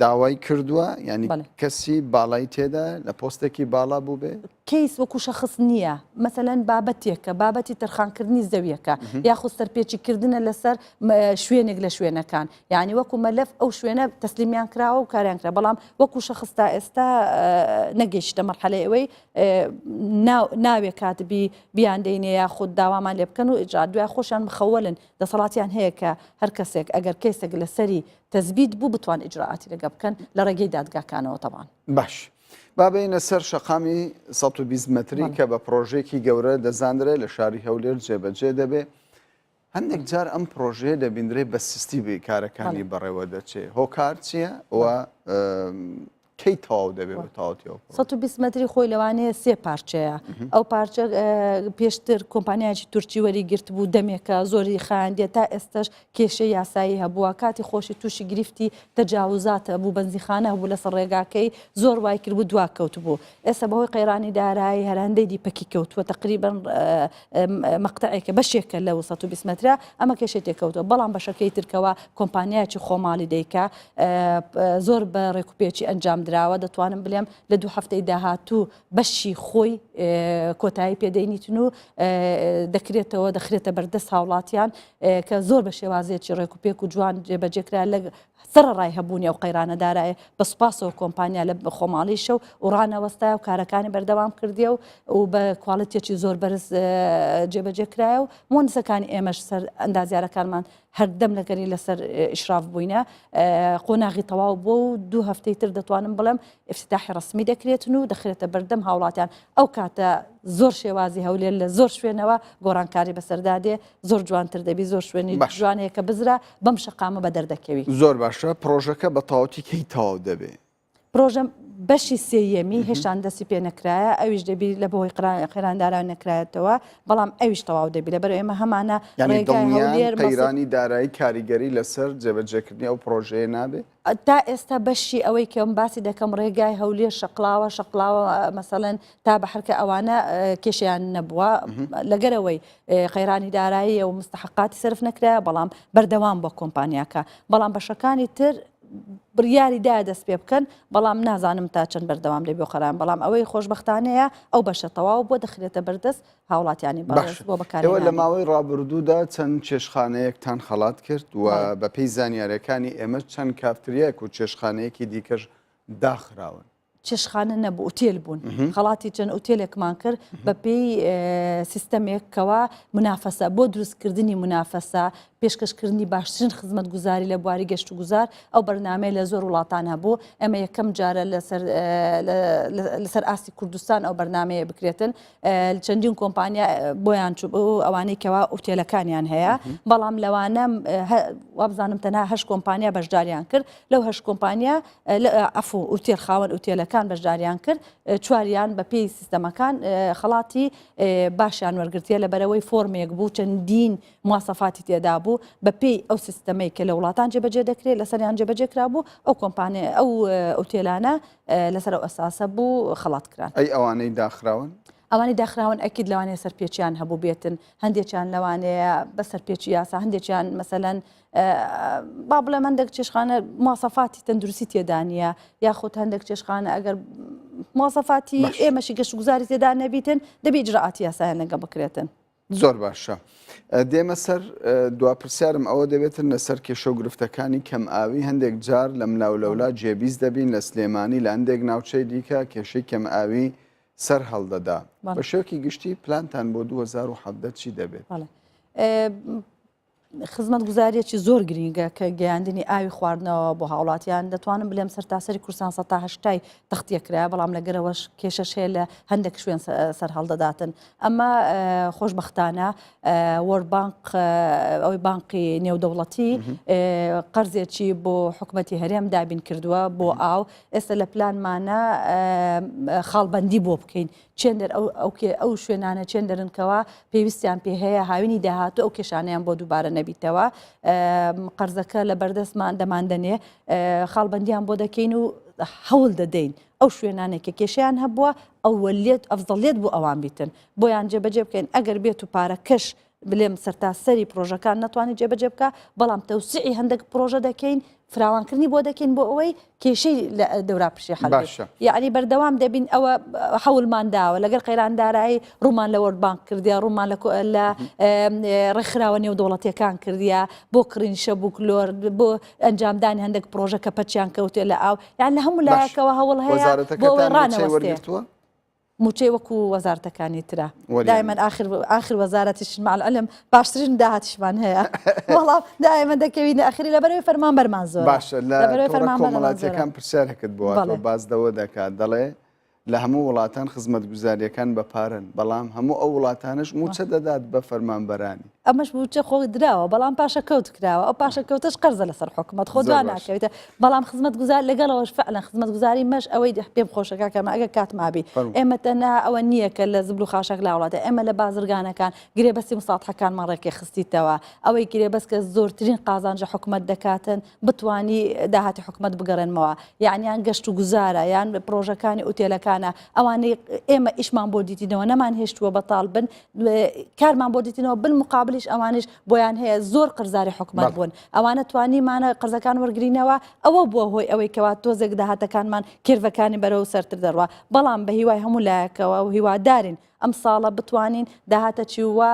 داوای کردووە ینی کەسی باڵای تێدا لە پۆستێکی باڵا بوو بێ کەیس وەکو شەخص نییە مەسەلەن بابەتێکە بابەتی تەرخانکردنی زەویەکە یاخود سەرپێچیکردنە لەسەر شوێنێک لە شوێنەکان یعنی وەکو مەلەف ئەو شوێنە تەسلیمیان کراوە و کاریان کرا بەڵام وەکو شەخص تا ئێستا نەگەیشتە مەرحەلەی ئەوەی ناوێ کاتبی بیان دەینێ یاخود داوامان لێ بکەن و ئیجرا دوای خۆشیان مخەوەلن دەسەڵاتیان هەیە کە هەر کەسێک ئەگەر کەسێک لەسەری تەزبیت بوو بتوان ئیجراعاتی لەگە بکەن لە ڕێگەی دادگاکانەوە تەوان باش بابینە سەر شەقامی 120 متری کە بە پرۆژێکی گەورە دەزانرێت لە شاری هەولێر جێبەجێ دەبێ هەندێک جار ئەم پرۆژێ دەبیندرێ بە سستی بێ کارەکانی بەڕێوە دەچێ هۆکار چییە و کەی تەواو دەبێت بە تەواوەتیەوە 120 متری خۆی لەوانەیە سێ پارچەیە ئەو پارچە پێشتر کۆمپانیایکی تورکی وەریگرت بوو دەمێکە زۆری خاندێت تا ئێستش کێشە یاسایی هەبووە کاتی خۆشی تووشی گرفتی تەجاوزاتە بوو بەنزیخانە هەبوو لەسەر ڕێگاکەی زۆر وای کرد بوو دواکەوت بوو ئێستا بەهۆی قەیرانی دارایی هەرهەندەی دیپەکی کەوتووە تقریبا مەقتەعێکە بەشێکە لەو 120 مترە ئەمە کێشەی تێکەوتوە بەڵام بەشەکەی ترکەوە کۆمپانیایکی خۆماڵی دەیکا زۆر بە ڕێکوپێکی ئەنجام دراوە دەتوانم بڵێم لە 2 هەفتەی داهاتوو بەشی خۆی کۆتایی پێدەینیتن و دەکرێتەوە دەخرێتە بەردەست هاوڵاتیان کە زۆر بە شێوازێکی ڕێکوپێک و جوان جێبەجێکرا لە سەرڕای هەبوونی ئەو قەیرانەدارایە بە سوپاسەوە کۆمپانیا لە خۆماڵیشە و ڕانەوەستایە و کارەکانی بەردەوام کردیە و بە کواڵەتێکی زۆر بەرز جێبەجێکرایە و مۆنسەکانی ئێمەش سەر ئەندازیارەکانمان هەردەم لەگەری لەسەر ئیشراف بووینە قۆناغی تەواو بۆ و 2 هەفتەی تر دەتوانم بڵێم افتتاحی ڕسمی دەکرێتن و دەخرێتە بەردەم هاوڵاتیان ئەو کاتە زۆر شێوازی هەولێر لە زۆر شوێنەوە گۆڕانکاری بەسەردادێ زۆر جوانتر دەبی زۆر شوێنی جوانەیە کە بزرا بەم شەقامە بە دەردەکەوی زۆر باشە پرۆژەکە بە تەواوەتی کەی تەواو دەبێ پرۆژە بەشی سێیەمی هێشتان دەستی پێ نەکرایە ئەویش دەبی لە بەهۆی قەیرانداران نەکرایەتەوە بەڵام ئەویش تەواو دەبی لەبەر ئێمە هەمانە قەیرانی دارایی کاریگەری لەسەر جێبەجێکردنی ئەو پرۆژەیە نابێت تا ئێستا بەشی ئەوەی کەم باسی دەکەم ڕێگای هەولێر شەقلاوە مەسەڵەن تا بە حرکە ئەوانە کێشیان نەبووە لەگەرەوەی قەیرانی دارایی و مستحقاتی سرف نەکرایە بەڵام بەردەوام بۆ کۆمپانیاکە بەڵام بەشەکانی تر بڕیاری دا دەست پێ بکەن بەڵام نازانم تا چەند بەردەوام لێ بۆ خەران بەڵام ئەوەی خۆشبەختانەیە ئەو بەشە تەواو بۆ دەخرێتە بەردەست هاوڵاتیانی بەڕێز بۆ بەکارەوە لە ماوەی ڕابردوودا چەند چێشخانەیەکتان خەڵات کرد و بە پێی زانیاریەکانی ئێمە چەند کافتریەک و چێشخانەیەکی دیکەش داخراون چێشخانە نەبوو ئوتێل بوون خەڵاتی چەند ئوتێلێکمان کرد بە پێی سیستەمێکەوە منافەسە بۆ دروستکردنی منافەسە پێشکەشکردنی باشترین خزمەت گوزاری لە بواری گەشت و گوزار ئەو بەرنامەیە لە زۆر وڵاتان هەبوو ئەمە یەکەم جارە لەسەر ئاستی کوردستان ئەو بەرنامەیە بکرێتن چەندین کۆمپانیا بۆیان چوو ئەوانەی کەوا ئوتێلەکانیان هەیە بەڵام لەوانە وابزانم تەنها 8 کۆمپانیا بەشداریان کرد لەو 8 کۆمپانیا ئەفو ئوتێل خاوەن ئوتێلەکان بەشداریان کرد 4یان بە پێی سیستەمەکان خەڵاتی باشیان وەرگرتیە لە بەرەوەی فۆرمێک بوو چەندین مواسەفاتی تێدا بوو بە پێی ئەو سیستەمەی کە لە وڵاتان جێبەجێ دەکرێت لەسەریان جێبەجێ کرابوو ئەو کۆمپانیا ئەو ئۆتێلانە لەسەر ئەو ئەساسە بوو خەڵات کران. ئەی ئەوانەی داخراون ئەوانی داخراون ئەکید لەوانەیە سەرپێچیان هەبوو بێتن هەندێکیان لەوانەیە بە سەرپێکی یاسا هەندێکیان مەسەلەن با بڵێ هەندێک چێشخانە مواصفاتی تەندروستی تێدانە یاخود هەندێک چێشخانە ئەگەر مواصفاتی ئێمەشی گەشتگوزاری تێدا نەبیتن دەبێت ئیجراعاتی یاسایان لەگە بکرێتن. زۆر باشە. دێمە سەر دواپرسیارم ئەوە دەبێتن لەسەر کێشە و گرفتەکانی کەم ئاوی هەندێک جار لە ملاولەولا جێبیز دەبین لە سلێمانی لە هەندێک ناوچەی دیکە کێشەی کەم ئاوی سەر هەڵدەدا. بە شێوکی گشتی پلانتان بۆ 2017 چی دەبێت؟ خزمەت گوزاریەکی زۆر گرینگە کە گەیاندنی ئاوی خواردنەوە بۆ هاوڵاتیان دەتوانم بڵێم سەرتاسەری کورسان 1970 تەختیەکرا بەڵام لەگەرەوەش کێشەش هەیە لە هەندێک شوێن سەر هەڵدەداتن. ئەمە خۆشبەختانە وەرلد بانک ئەوەی بانقی نێودەوڵەتی قەرزێکی بۆ حکوومەتی هەرێم دابین کردووە بۆ ئاو ئێستا لە پلانمانە خاڵبەندی بۆ بکەین چێندەر ئەو شوێنانە چێندەرنکەوە پێویستیان پێ هەیە هاوینی داهاتوو ئەو کێشانیان بۆ دووبارە نەبیتەوە قەرزەکە لە بەردەستمان دەماندنێ خاڵبەندیان بۆ دەکەین و هەوڵ دەدەین ئەو شوێنانێکە کێشیان هەبووە ئەوەلیت ئەفزەڵێت بۆ ئەوان بیتن بۆیان جێبەجێ بکەین ئەگەر بێت و پارە کەش بلێم سەرتاسەری پرۆژەکان ناتوانێت جێبەجێ بکە بەڵام تەوسیعی هەندێک پرۆژە دەکەین فراوانکردنی بۆ دەکەین بۆ ئەوەی کێشەی لە دەورا پشی حەل یعنی بەردەوام دەبین ئەوە هەوڵمان داوە لەگەر قەیراندارایی ڕوومان لە وەرلد بانک کردیا ڕوومان لە ڕێکخراوە نێودەوڵەتیەکان کردیا بۆ کڕینشە بوو کلۆر بۆ ئەنجامدانی هەندێک پرۆژەکە پەچیان کەوتێ لە ئاو یان لە هەموو لایەکەوە هەوڵ هەیە بۆ ڕانەوەستێ موچەی وەکو وەزارەتەکانی ترا دایمەن آخر وەزارەتیش مع العلم باشترین داهاتیشمان هەیە وەڵام دایمە دەکەوینە ئەخری لەبەرەوەی فەرمانبەرمان زۆر باشە لە کۆمەڵاتیەکان پرسیارەکەت بووە بازدەوە دەکات دەڵێ لە هەموو وڵاتان خزمەت گوزاریەکان بەپارن بەڵام هەموو ئەو وڵاتانش موچە دەدات بە فەرمانبەرانی ئەمەش موچە خۆ دراوە بەڵام پاشە کەوت کراوە ئەو پاشە کەوتش قەرزە لەسەر حکوومەت خۆ دوان ناکەوێتە بەڵام خزمەت گوزار لەگەڵەوەش فعلا خزمەت گوزاری مەش ئەوەی پێم خۆشەکە کەمە ئەگە کاتمابی ئێمە تەنها ئەوە نییە کە لە زبل و خاشەک لا وڵاتە ئێمە لە بازرگانەکان گرێبەستی مساتحەکانمان ڕێکی خستیتەوە ئەوەی گرێبەس کە زۆرترین قازانجە حکوومەت دەکاتن بتوانی داهاتی حکوومەت بگەڕێنمەوە یعنیان گەشت و گوزارە یان پرۆژەکانی ئوتێلەکانە ئەوانەی ئێمە ئیشمان بۆ دیتینەوە نەمان هێشتووە بەتاڵ بن کارمان بۆ دیتینەوە بالمقابلیش ئەوانش بۆیان هەیە زۆر قەرزاری حکوومەت بوون ئەوانە توانیمانە قەرزەکان وەرگرینەوە ئەوە بووە هۆی ئەوەی کەوا تۆزێک داهاتەکانمان کێرڤەکانی بەرەو سەرتر دەڕوە بەڵام بە هیوای هەموو لایەکەوە و هیوادارین ئەم ساڵە بتوانین داهاتە چی وە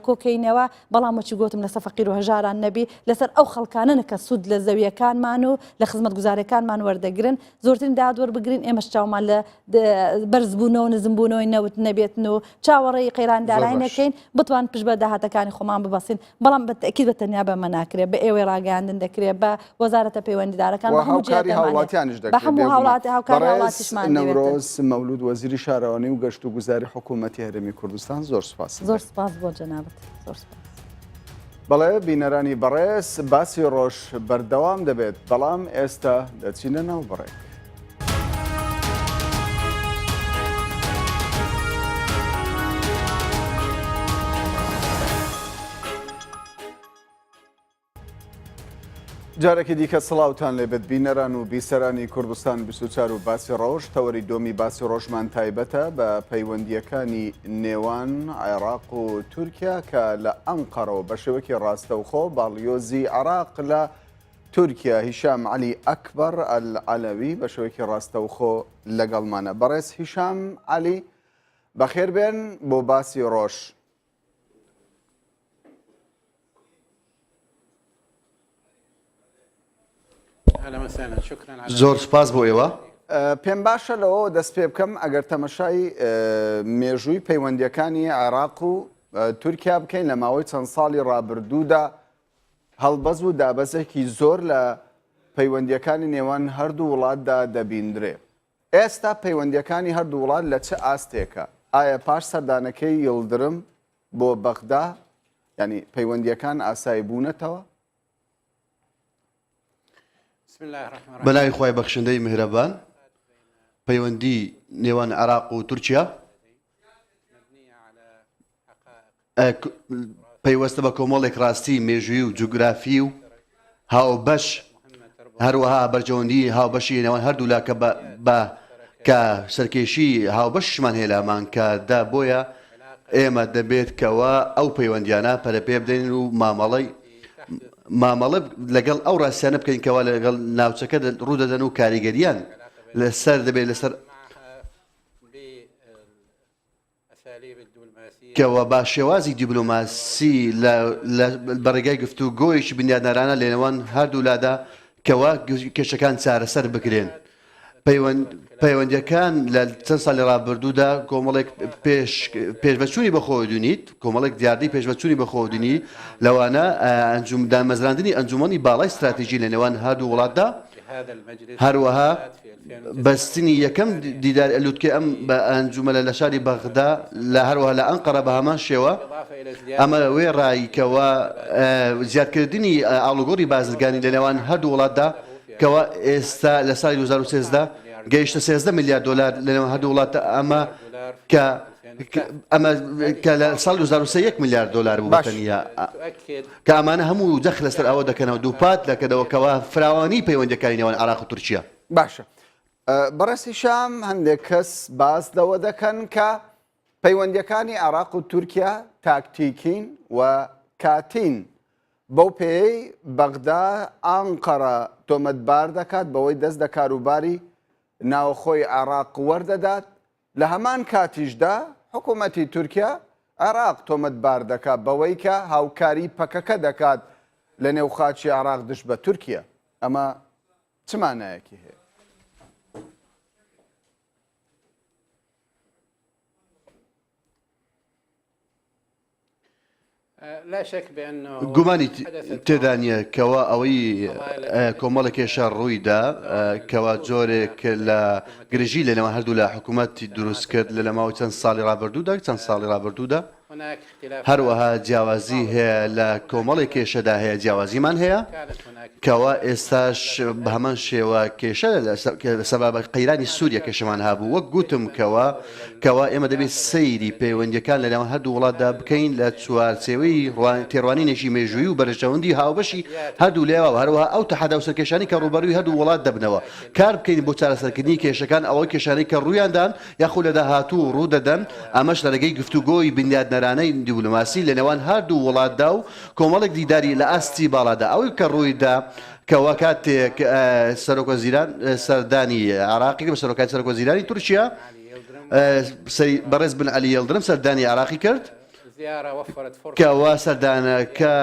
کۆکەینەوە بەڵام وەچی گوتم لەسەر فەقیر و هەژاران نەبی لەسەر ئەو خەڵکانە کە سوود لە زەویەکانمان و لە خزمەت گوزارەکانمان وەردەگرن زۆرترین داهات وەربگرین ئێمەش چاومان لە بەرزبوونەوە نزمبوونەوەی نەوت نەبێتن و چاوەڕێی قەیراندارانەکەین بتوان پشت بە داهاتەکانی خۆمان ببەسین بەڵام ئەکید بە تەنیا بەمە ناکرێت بە ئێوەی ڕاگەاندن دەکرێت بە وەزارەتە پەیوەندیدارەکان بە هەموو هاوڵاتی هاوکاری هاوڵاتیشمان نەورۆز مەولود وەزیری شارەوانی و گەشت و گوزاری حکوومەتی هەرێمی کوردستان زۆر سوپاس زۆر سپاس بۆ جەنابەت زۆر سپاس بەڵێ بینەرانی بەڕێز باسی ڕۆژ بەردەوام دەبێت بەڵام ئێستا دەچینە ناو بڕێک جارێکی دیکە سڵاوتان لێبێت بینەران و بیسەرانی کوردستان 24 و باسی ڕۆژ تەوەری دۆمی باسی ڕۆژمان تایبەتە بە پەیوەندیەکانی نێوان عێراق و تورکیا کە لە ئەنقەرەوە بە شێوەیەکی ڕاستەوخۆ باڵیۆزی عێراق لە تورکیا هیشام عەلی ئەکبەر ئەلعەلەوی بە شێوەیەکی ڕاستەوخۆ لەگەڵمانە بەڕێز هیشام عەلی بەخێربێن بۆ باسی ڕۆژ زۆر سپاس بۆ ئێوە پێم باشە لەوە دەست پێ بکەم ئەگەر تەمەشای مێژووی پەیوەندیەکانی عێراق و تورکیا بکەین لە ماوەی چەند ساڵی ڕابردوودا هەڵبەز و دابەزێکی زۆر لە پەیوەندیەکانی نێوان هەردوو وڵاتدا دەبیندرێ ئێستا پەیوەندیەکانی هەردوو وڵات لە چه ئاستێکە ئایا پاش سەردانەکەی یڵدرم بۆ بەغدا ینی پەیوەندیەکان ئاسایی بوونەتەوە بەلای خۆی بەخشندەی میهرەبان پەیوەندی نێوان عێراق و تورکیا پەیوەستە بە کۆمەڵێک ڕاستی مێژووی و جوگرافی و هاوبەش هەروەها بەرژەوەندی هاوبەشی نێوان هەردوو لا کە سەرکێشی هاوبەشمان هەیە لامان کەدا بۆیە ئێمە دەبێت کەوە ئەو پەیوەندیانە پەرە پێ بدەین و مامەڵە لەگەڵ ئەو ڕاستیانە بکەین کەوا لەگەڵ ناوچەکە ڕوودەدەن و کاریگەریان لەسەر دەبێت لەسەر کەوە با شێوازی دیبلۆماسی بەڕێگای گفتوگۆیەکی بنیادنارانە لێنەوان هەردوولادا کەوا کێشەکان چارەسەر بکرێن. پەیوەندیەکان لە چەند ساڵی ڕابردوودا کۆمەڵێک پێشبەچوونی بەخۆوە دونیت کۆمەڵێک دیاردەی پێشبەچوونی بەخۆوە دونی لەوانە دامەزراندنی ئەنجومەنی باڵای استراتیژی لە نێوان هەردوو وڵاتدا هەروەها بەستنی یەکەم دیدار ئەلووتکە ئەم بە ئەنجومەنە لە شاری بەغدا لە هەروەها لە ئەنقەرە بە هەمان شێوە ئەمە وێ ڕایکەوە زیادکردنی ئاڵوگۆڕی بازرگانی لە نێوان هەردوو وڵاتدا کەوا ئێستا لە ساڵی 2013 گەیشتە 13 میلیارد دلار لە نێوان هەردوو وڵاتە ئەمە کە لە ساڵ 2003 1 میلیارد دلار بوو بەتەنیا کە ئەمانە هەموو دەخل لەسەر ئەوە دەکەنەوە دووپات دەکەنەوە کەوا فراوانی پەیوەندیەکانی نێوان عێراق و تورکیا. باشە بەڕاستی شام هەندێک کەس باس لەوە دەکەن کە پەیوەندیەکانی عێراق و تورکیا تاکتیکین و کاتین بەو پێی بەغدا ئەنقەرە تۆمەتبار دەکات بەوەی دەست لە کاروباری ناوخۆی عێراق وەردەدات لە هەمان کاتیشدا حکوومەتی تورکیا عێراق تۆمەتبار دەکات بەوەی کە هاوکاری پەکەکە دەکات لە نێوخاچی عێراق دشت بە تورکیا. ئەمە چ مانایەکی هەیە؟ گومانی تێدا نییە کەوا ئەوەی کۆمەڵە کێشە ڕوویدا کەوا جۆرێک لە گرژی لەنەوە هەردوو لە حکوومەتی دروست کرد لە لەماوەی چەند ساڵی ڕابردوودا هەروەها جیاوازی هەیە لە کۆمەڵی کێشەدا هەیە جیاوازیمان هەیە کەوا ئێستاش بە هەمان شێوە کێشە سەبابە قەیرانی سووریا کێشەمان هابوو وەک گوتم کەوا ئێمە دەبێت سەیری پەیوەندیەکان لەناو هەردوو وڵاتدا بکەین لە چوارچێوەی تێڕوانینێکی مێژووی و بەرژەوەندی هاوبەشی هەردوو لێوە هەروەها ئەو تەحەدا و سەرکێشانی کە ڕوبەرووی هەردوو وڵات دەبنەوە کار بکەین بۆ چارەسەرکردنی کێشەکان ئەوەی کێشانەی کە ڕوویاندان یاخود لە داهاتوو ڕوودەدەن ئەمەش لە ڕێگەی گفتوگۆی بنیادنەرانەی دیبلۆماسی لە نێوان هەردوو وڵاتدا و کۆمەڵێک دیداری لە ئاستی باڵادا ئەوەی کە ڕوویدا کەوا کاتێک سەرۆکوەزیران سەردانی عێراقی بە سەرۆکاتی سەرۆکوەزیرانی تورکیا بەڕێز بن عەلی یەڵدرم سەردانی عێراقی کرد کەوا سەردانەکە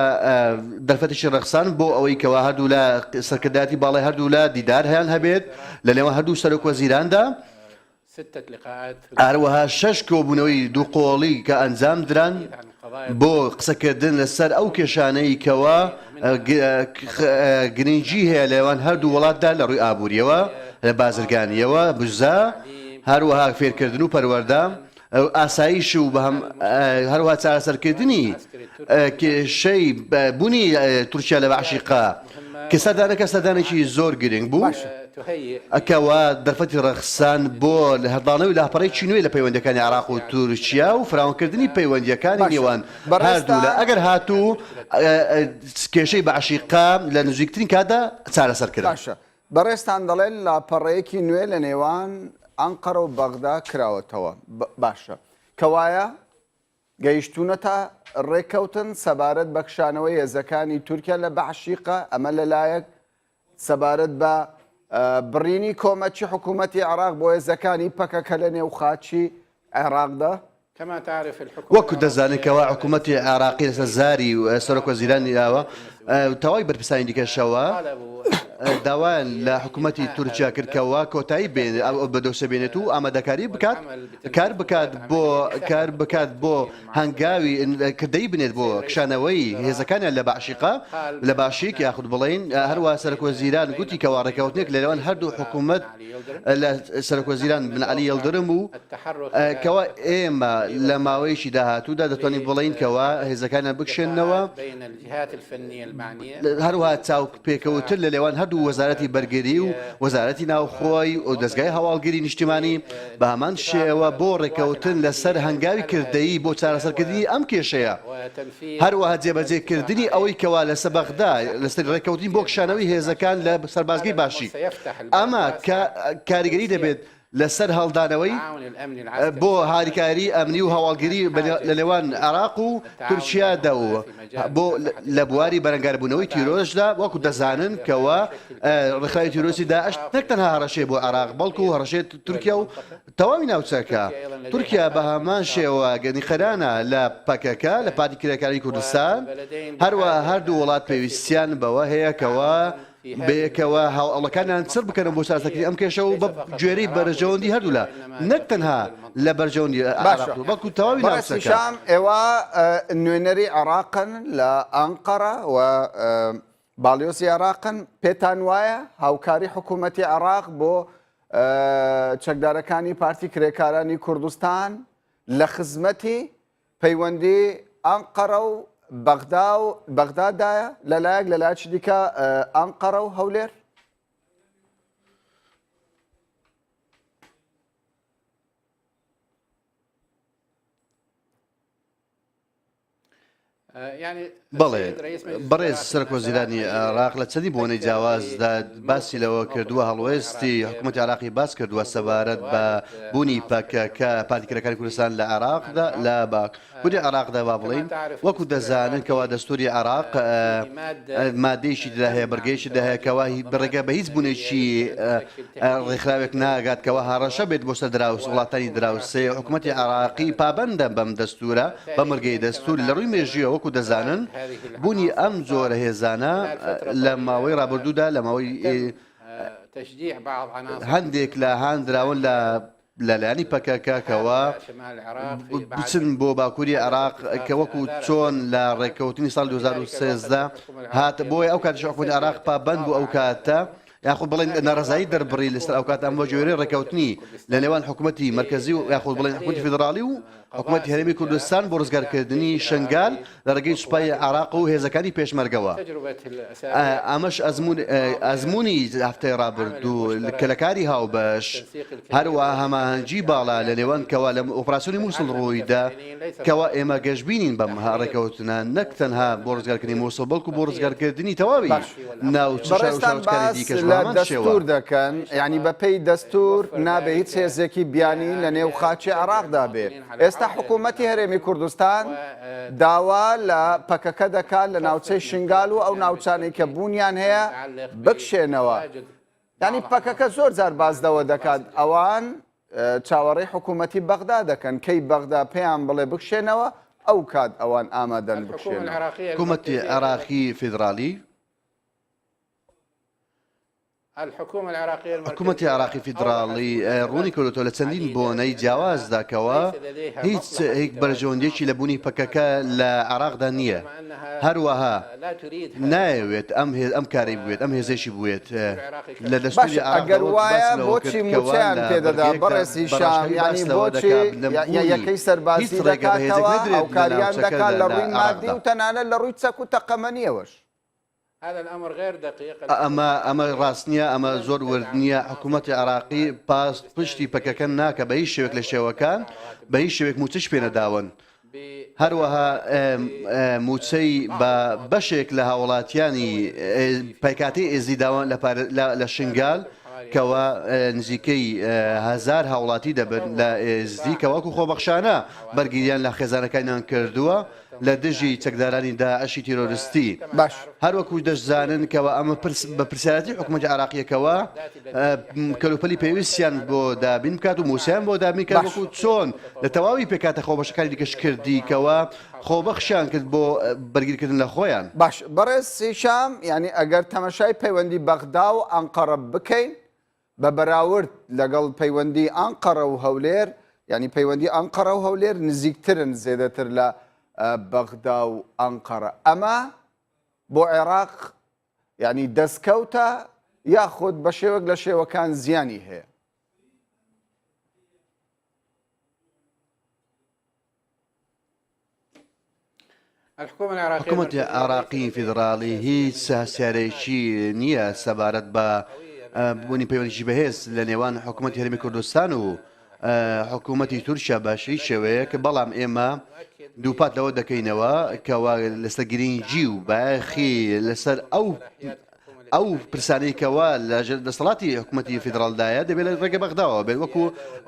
دەرفەتێکی ڕەخسان بۆ ئەوەی کەوا هەردوو لە سەرکردایەتی باڵای هەردوو لە دیدار هەیان هەبێت لە نێوان هەردوو سەرۆکوەزیراندا هەروەها 6 کۆبوونەوەی دووقۆڵی کە ئەنجام دران بۆ قسەکردن لەسەر ئەو کێشانەی کەوا گرنگی هەیە لەوان هەردوو وڵاتدا لە ڕووی ئابوووریەوە لە بازرگانیەوە بژزا هەروەها فێرکردن و پەروەردە ئاسایش و هەروەها چارەسەرکردنی کێشەی بوونی تورکیا لە بەعشیقا کە سەردانەکە سەردانێکی زۆر گرنگ بوو ئەکەوە دەرفەتی ڕەخسان بۆ هەردانەوەی لاپەڕێکی نوێ لە پەیوەندیەکانی عێراق و تورکیا و فراوانکردنی پەیوەندیەکانی نێوان هەردوو لە ئەگەر هاتوو کێشەی بەعشیقا لە نزیکترین کاتدا چارەسەرکرا. باشە بەڕێستان دەڵێن لاپەڕەیەکی نوێ لە نێوان ئەنقەرە و بەغدا کراوەتەوە باشە کەوایە گەیشتونەتە ڕێککەوتن سەبارەت بە کشانەوەی هێزەکانی تورکیا لە بەعشیقا ئەمە لەلایەک سەبارەت بە بڕینی کۆمەچی حکوومەتی عێراق بۆ هێزەکانی پەکەکە لە نێو خاچی عێراقدا وەکو دەزانێتەوە حکوومەتی عێراقی لەسەر زاری و سەرۆکوەزیرانی داوە تەواوی بەرپرسانی دیکەشەوە داوایان لە حکوومەتی تورکیا کردکەوە کۆتایی بەدەوسە بێنێت و ئامادەکاری بکات کار بکات بۆ هەنگاوی کردەی بنێت بۆ کشانەوەی هێزەکانیان لە بەعشیقا لە باشیک یاخود بڵێن هەروە سەرۆکوەزیران گوتی کەوا ڕێکەوتنێک لەنێوان هەردوو حکوومەت لە سەرۆکوەزیران بن عەلی یەڵدرم و کەوا ئێمە لە ماوەیەکی داهاتوودا دەتوانین بڵێن کەوا هێزەکانیان بکشێنەوە هەروها چاو پێکەوتن لە لێوان هەردوو وەزارەتی بەرگری و وەزارەتی ناوخۆی و دەستگای هەواڵگیری نیشتیمانی بە هەمان شێوە بۆ ڕێکەوتن لەسەر هەنگاوی کردەیی بۆ چارەسەرکردنی ئەم کێشەیە هەروەها جێبەجێکردنی ئەوەی کەوا لە سەبەغدا لەسەر ڕێکەوتنی بۆ کشانەوەی هێزەکان لە سەربازگەی باشی ئەمە کاریگەری دەبێت لەسەر هەڵدانەوەی بۆ هاریکاری ئەمنی و هەواڵگیری لە نێوان عێراق و تورکیادا و بۆ لە بواری بەرەنگاربوونەوەی تیرۆژدا وەکو دەزانن کەوە ڕێکخراوی تیرۆسی داعش نەک تەنها هەڕەشەی بۆ عێراق بەڵکو و هەڕەشێت تورکیا و تەواوی ناوچەکە تورکیا بە هەمان شێوە گەنیخەرانە لە پەکەکە لە پاتی کرێکاری کوردستان هەروە هەردوو وڵات پێویستیان بەوە هەیە کەوە بەیەکەوە هاوڵەکانیان چڕ بکەن بۆ چارەسەرکردنی ئەم کێشە و بە گوێرەی بەرژەوەندی هەردوو لە نەک تەنها لە بەرژەوەندی بەڵکو تەواوی ناوچەکە ئێوە نوێنەری عێراقن لە ئەنقەرە و باڵیۆسی عێراقن پێتان وایە هاوکاری حکوومەتی عێراق بۆ چەکدارەکانی پارتی کرێکارانی کوردستان لە خزمەتی پەیوەندی ئەنقەرە و بەغدادایە لەلایەک لەلایەکی دیکە ئەنقەرە و هەولێر بەڵێ بەڕێز سەرکۆزیرانی عێراق لە چەندی بۆنەی جیاوازدا باسی لەوە کردووە هەڵوێستی حکوومەتی عێراقی باس کردووە سەبارەت بە بوونی پەکەکە پارتیکەرەکانی کوردستان لە عێراقدا لە بوونی عێراقدا با بڵین وەکو دەزانن کەوا دەستوری عێراق مادەیەکی دا هەیە بەرگەیەکی دا هەیە کەوا بڕێگە بە هیچ بوونێکی ڕێکخراوێک ناگات کەوا هەڕەشە بێت بۆ سەر دراوس وڵاتانی دراوسێ حکوومەتی عێراقی پابەندە بەم دەستورە بە مڕگەی دەستور لە ڕووی مێژوویە وەکو دەزانن بوونی ئەم زۆرە هێزانە لە ماوەی ڕابردوودا لە ماوەی هەندێک لە هاندراون لەلایانی پەکەکەکەوە بچن بۆ باکووری عێراق کە وەکو چۆن لە ڕێککەوتنی ساڵ 2013 هاتە بۆی ئەو کاتیش حکوومەتی عێراق پابەند بوو ئەو کاتە یاخود بڵێن ناڕزایی دەربڕی لەسەر ئەو کات ئەم بۆ جۆرەی ڕێکەوتنی لە نێوان حکوومەتی مرکزی و یاخود بڵێن حکوومەتی فیدراڵی و حکوومەتی هەرێمی کوردستان بۆ ڕزگارکردنی شنگال لە ڕێگەی سوپای عێراق و هێزەکانی پێشمەرگەوە ئەمەش ئەزمموی هەفتەی ڕابردوو کە لە کاری هاوبەش هەروە هەماهەنگی باڵا لە نێوان کەوا لە ئۆپراسیۆنی مووسڵ ڕوویدا کەوا ئێمە گەشتبینین بەم ڕێکەوتنە نەک تەنها بۆ ڕزگارکردنی مووسڵ بەڵکو بۆ ڕزگارکردنی تەواوی دەستور دەکەن ینی بەپێی دەستور نابێت هیچ هێزێکی بیانی لە نێو خاچی عێراقدا بێت ئێستا حکوومەتی هەرێمی کوردستان داوا لە پەکەکە دەکات لە ناوچەی شنگال و ئەو ناوچانەی کە بوونیان هەیە بکشێنەوە ینی پەکەکە زۆر جار بازدەوە دەکات ئەوان چاوەڕێی حکوومەتی بەغدا دەکەن کەی بەغدا پێیان بڵێ بکشێنەوە ئەو کات ئەوان ئامادەن بکشێنەوە حکوومەتی عێراقی فیدراڵی حکوومەتی عێراقی فیدراڵی ڕوونی کردوتەوە لە چەندین بۆنەی جیاوازداکەوە هیچ بەرژەوەندێکی لە بوونی پەکەکە لە عێراقدا نییە هەروەها نایەوێت ئەم کاری بوێت ئەم هێزێکی بوێت لە دەستوری ئەگەر وایە بۆچی موچیان پێدەدا بەڕێزی شام ینی بۆچی یەکەی سەربازی دەکاتەوە ئەو کاریان دەکات لە ڕووی مادی و تەنانەت لە ڕووی چەک و تەقەمەنیەوەش ئەمە ڕاست نییە ئەمە زۆر ورد نییە حکوومەتی عێراقی پشتی پەکەکە ناکە بە هیچ شێوێک لە شێوەکان بە هیچ شێوێک موچش پێنەداون هەروەها موچەی بە بەشێک لە هاوڵاتیانی پایکاتی ئێزی داوان لە شنگال کەوا نزیکەی هزار هاوڵاتی دەبن لە ئێزدی کەواکو خۆبەخشانە بەرگریان لە خێزانەکانیان کردووە لە دژی چەکدارانی داعشی تیرۆریستی باش هەروەکو دەشزانن کەەوە ئەمە بە پرسیارەتی حکوومەتی عێراقیەکەوە کەلوپەلی پێویستیان بۆ دابین بکات و موسیان بۆ دابین کە وەکو چۆن لە تەواوی پێکاتە خۆبەشەکانی دیکەش کردی کەەوە خۆبەخشیان کرد بۆ بەرگیرکردن لە خۆیان باش بەڕێز سیشام ینی ئەگەر تەمەشای پەیوەندی بەغدا و ئەنقەرە بکەین بە بەراورد لەگەڵ پەیوەندی ئەنقەرە و هەولێر ینی پەیوەندی ئەنقەرە و هەولێر نزیکترن زێدەتر لە بەغدا و ئەنقەرە ئەمە بۆ عێراق ینی دەستکەوتە یاخود بە شێوەک لە شێوەکان زیانی هەیە حکوومەتی عراقی فیدراالی هیچ سیارێکی نییە سەبارەت بە بوونی پەیوەندیی بەهێز لە نێوان حکوومەتی هەرێمی کوردستان و حکوومەتی تورکیا باشەی شێوەیە کە بەڵام ئێمە دووپات لەوە دەکەینەوە کەوا لەسەر گرنگجی و باخی لەسەر ئەو پرسانێکەوە لە دەسەڵاتی حکوومەتی فیدراالدایە دەبێت ڕێگە بەغداوە بێت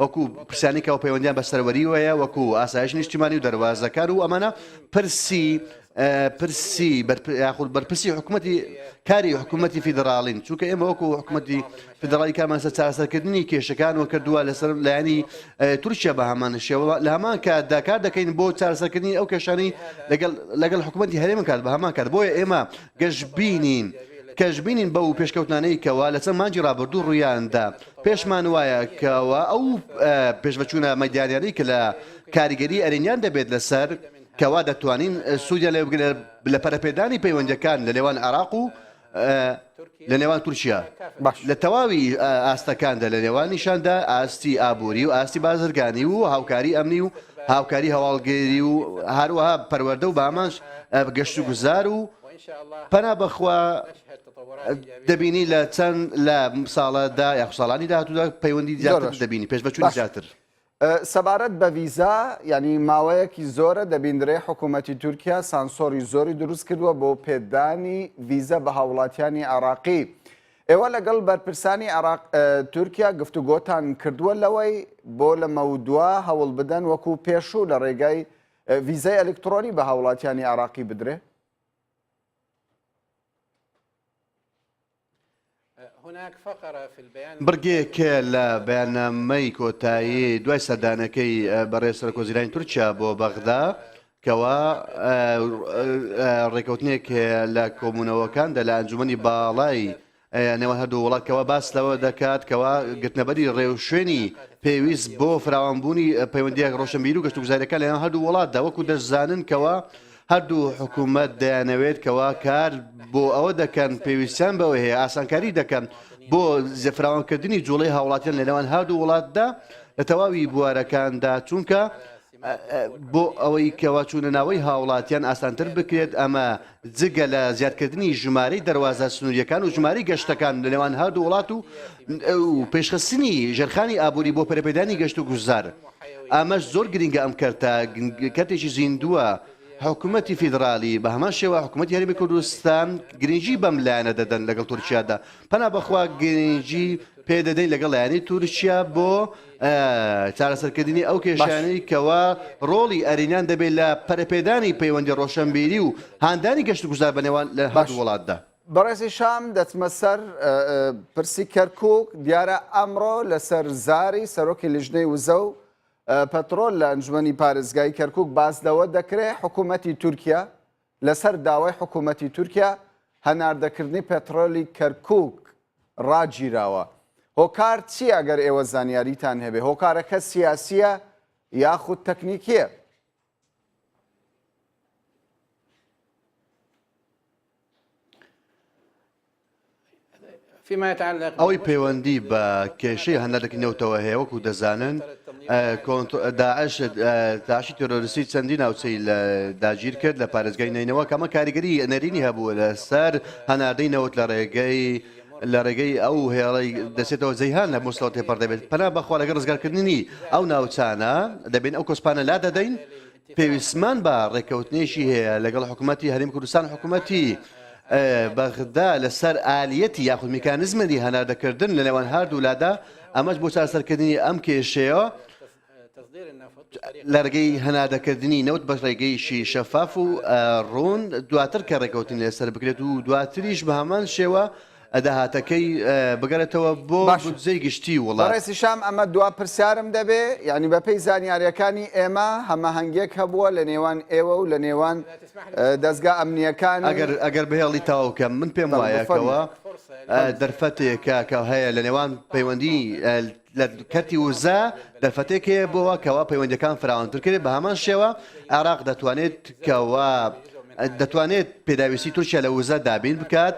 وەکو پرسانێکەوە پەیوەندیان بە سەروەریوەیە وەکو ئاسایش نیشتیمانی و دەواازەکان و ئەمانە پرسی بەرپرسی حکوومەتی کاری حکوومەتی فیدراالین چونکە ئێمە وەکو حکوومەتی فیدراالی کارمانسە چارەسەرکردنی کێشەکانەوە کردووە لەسەر لایانی تورکیا بە هەمان شێوە لە هەمان کاتدا کار دەکەین بۆ چارەسەرکردنی ئەو کێشانەی لەگەڵ حکوومەتی هەرێمی کات بە هەمان کات بۆیە ئێمە کەژبینین بەو پێشکەوتانەی کەوا لە چەند مانجی ڕابردوو ڕوویاندا پێشمان وایە کەوا ئەو پێشبەچوونە مەدیانیانی کە لە کاریگەری ئەرێنیان دەبێت لەسەر کەوا دەتوانین سوودیا لە پەرەپێدانی پەیوەندەکان لە نێوان عراق و لە نێوان تورکیا لە تەواوی ئاستەکاندا لە نێوانیشاندا ئاستی ئابووری و ئاستی بازرگانی و هاوکاری ئەمنی و هاوکاری هەواڵگەری و هەروەها پەروەردە و بامانش گەشت و گوزار و پەنا بەخوا دەبینی لە چەند لە ساڵەدا یا ساڵانی داهاتوودا پەیوەندی زیاتر دەبینی پێشبەچوونی زیاتر سەبارەت بە ڤیزا ینی ماوەیەکی زۆرە دەبیندرێ حکوومەتی تورکیا سانسۆری زۆری دروست کردووە بۆ پێدانی ڤیزە بە هاوڵاتیانی عراقی ئێوە لەگەڵ بەرپرسانی تورکیا گفتوگۆتان کردووە لەوەی بۆ لە مەودووە هەوڵ بدەن وەکو پێشوو لە ڕێگای ڤیزای ئەلکترۆنی بە هاوڵاتیانی عراقی بدرێ بڕگەیەکە لە بەیاننامەی کۆتایی دوای سەردانەکەی بەڕێز سەرۆکوەزیرانی تورکیا بۆ بەغدا کەوا ڕێکەوتنێک لە کۆمونەوەکاندا لە ئەنجومەنی باڵای نێوان هەردوو وڵاتکەوە باس لەوە دەکات کەوا گرتنەبەری ڕێوشوێنی پێویست بۆ فراوانبوونی پەیوەندیەک ڕۆشنبیری و گەشتوگوزاریەکان لەنێوان هەردوو وڵاتدا وەکو دەشزانن کەوا هەردوو حکوومەت دەیانەوێت کەوا کار بۆ ئەوە دەکەن پێویستیان بەوە هەیە ئاسانکاری دەکەن بۆ فراوانکردنی جوڵەی هاوڵاتیان لە نێوان هەردوو وڵاتدا لە تەواوی بوارەکاندا چونکە بۆ ئەوەی کەوا چوونە ناوەی هاوڵاتیان ئاسانتر بکرێت ئەمە جگە لە زیادکردنی ژمارەی دەواازە سنووریەکان و ژماری گەشتەکان لە نێوان هەردوو وڵات و پێشخستنی ژێرخانی ئابووری بۆ پەرەپێدانی گەشت و گوزار ئەمەش زۆر گرنگە ئەم کەرتێکی زیندووە حکوومەتی فیدراالی بە هەمان شێوە حکوومەتی هەرێمی کوردستان گرنگجی بەم لایەنە دەدەن لەگەڵ تورکیادا پەنا بەخوا گرنگجی پێدەدەین لەگەڵ لایەنی تورکیا بۆ چارەسەرکردنی ئەو کێشانەی کەوا ڕۆڵی ئەرێنیان دەبێت لە پەرەپێدانی پەیوەندی ڕۆشنبیری و هاندانی گەشت و گوزار بە نێوان لە هەردوو وڵاتدا بەڕێزی شام دەچمە سەر پرسی کەرکووک دیارە ئەمڕۆ لەسەر زاری سەرۆکی لیژنەی وزە و پەترۆل لە ئەنجومەنی پارێزگای کەرکووک باس لەوە دەکرێت حکوومەتی تورکیا لەسەر داوای حکوومەتی تورکیا هەناردەکردنی پەترۆلی کەرکووک ڕاگیراوە هۆکار چی ئەگەر ئێوە زانیاریتان هەبێ هۆکارەکە سیاسیە یاخود تەکنیکیە ئەوەی پەیوەندی بە کێشەی هەناردەکردنەوەتەوە هەیە وەکو دەزانن داعشی تۆرۆریستی چەندی ناوچەی لە داگیر کرد لە پارێزگای نینەوە کەمە کاریگەری نەرینی هەبووە لەسەر هەناردەی نەوت لە ڕێگەی ئەو هێڵی دەچێتەوە جەیهان لە مۆسڵەوە تێپەڕ دەبێت پەنا بەخوا لەگەڵ ڕزگارکردنی ئەو ناوچانە دەبێن ئەو کۆسپانە لا دەدەین پێویستمان بە ڕێکەوتنێشی هەیە لەگەڵ حکوومەتی هەرێمی کوردستان حکوومەتی بەغدا لەسەر ئالیەتی یاخود میکانزمەی هەناردەکردن لە نێوان هەردوو لادا ئەمەش بۆ چارەسەرکردنی ئەم کێشەیە لە ڕێگەی هەناردەکردنی نەوت بە ڕێگەیشی شەفاف و ڕوون دواتر کە ڕێکەوتنی لەسەر بکرێت و دواتریش بە هەمان شێوە داهاتەکەی بگەرێتەوە بۆ بودجەی گشتی وڵات بەڕێزی شام ئەمە دوا پرسیارم دەبێ ینی بەپێی زانیاریەکانی ئێمە هەمەهەنگێک هەبووە لە نێوان ئێوە و لە نێوان دەستگا ئەمنیەکان ئەگەر بەهێڵی تاوکە من پێم وایەکەوە دەرفەتێکە کە هەیە لە نێوان پەیوەندی لە کەتی وزە دەرفەتێک هەیە بۆەوە کەوا پەیوەندەکان فراوانتر کرێت بە هەمان شێوە عێراق دەتوانێت پێداویستی تورکیا لە وزە دابین بکات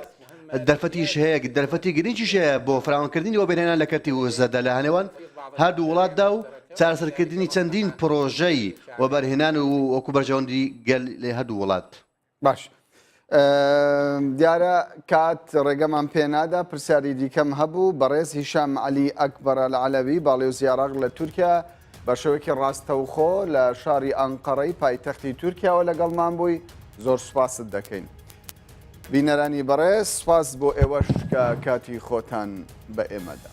دەرفەتیش هەیە دەرفەتی گرنگیش هەیە بۆ فراوانکردنی ئەو بێنێنان لە کەرتی وزەدا لە هەنێوان هەردوو وڵاتدا و چارەسەرکردنی چەندین پرۆژەی و بەرهێنان و وەکو بەرژەوەندی گەل لە هەردوو وڵات. باش دیارە کات ڕێگەمان پێنادا پرسیاری دیکەم هەبوو بەڕێز هیشام عەلی ئەکبەرە العەلەوی باڵێوزی عێراق لە تورکیا بە شێوەیەکی ڕاستەوخۆ لە شاری ئەنقەرەی پایتەختی تورکیاوە لەگەڵمان بووی زۆر سوپاست دەکەین. بینەرانی بەڕێز سوپاس بۆ ئێوەش کە کاتی خۆتان بە ئێمەدا.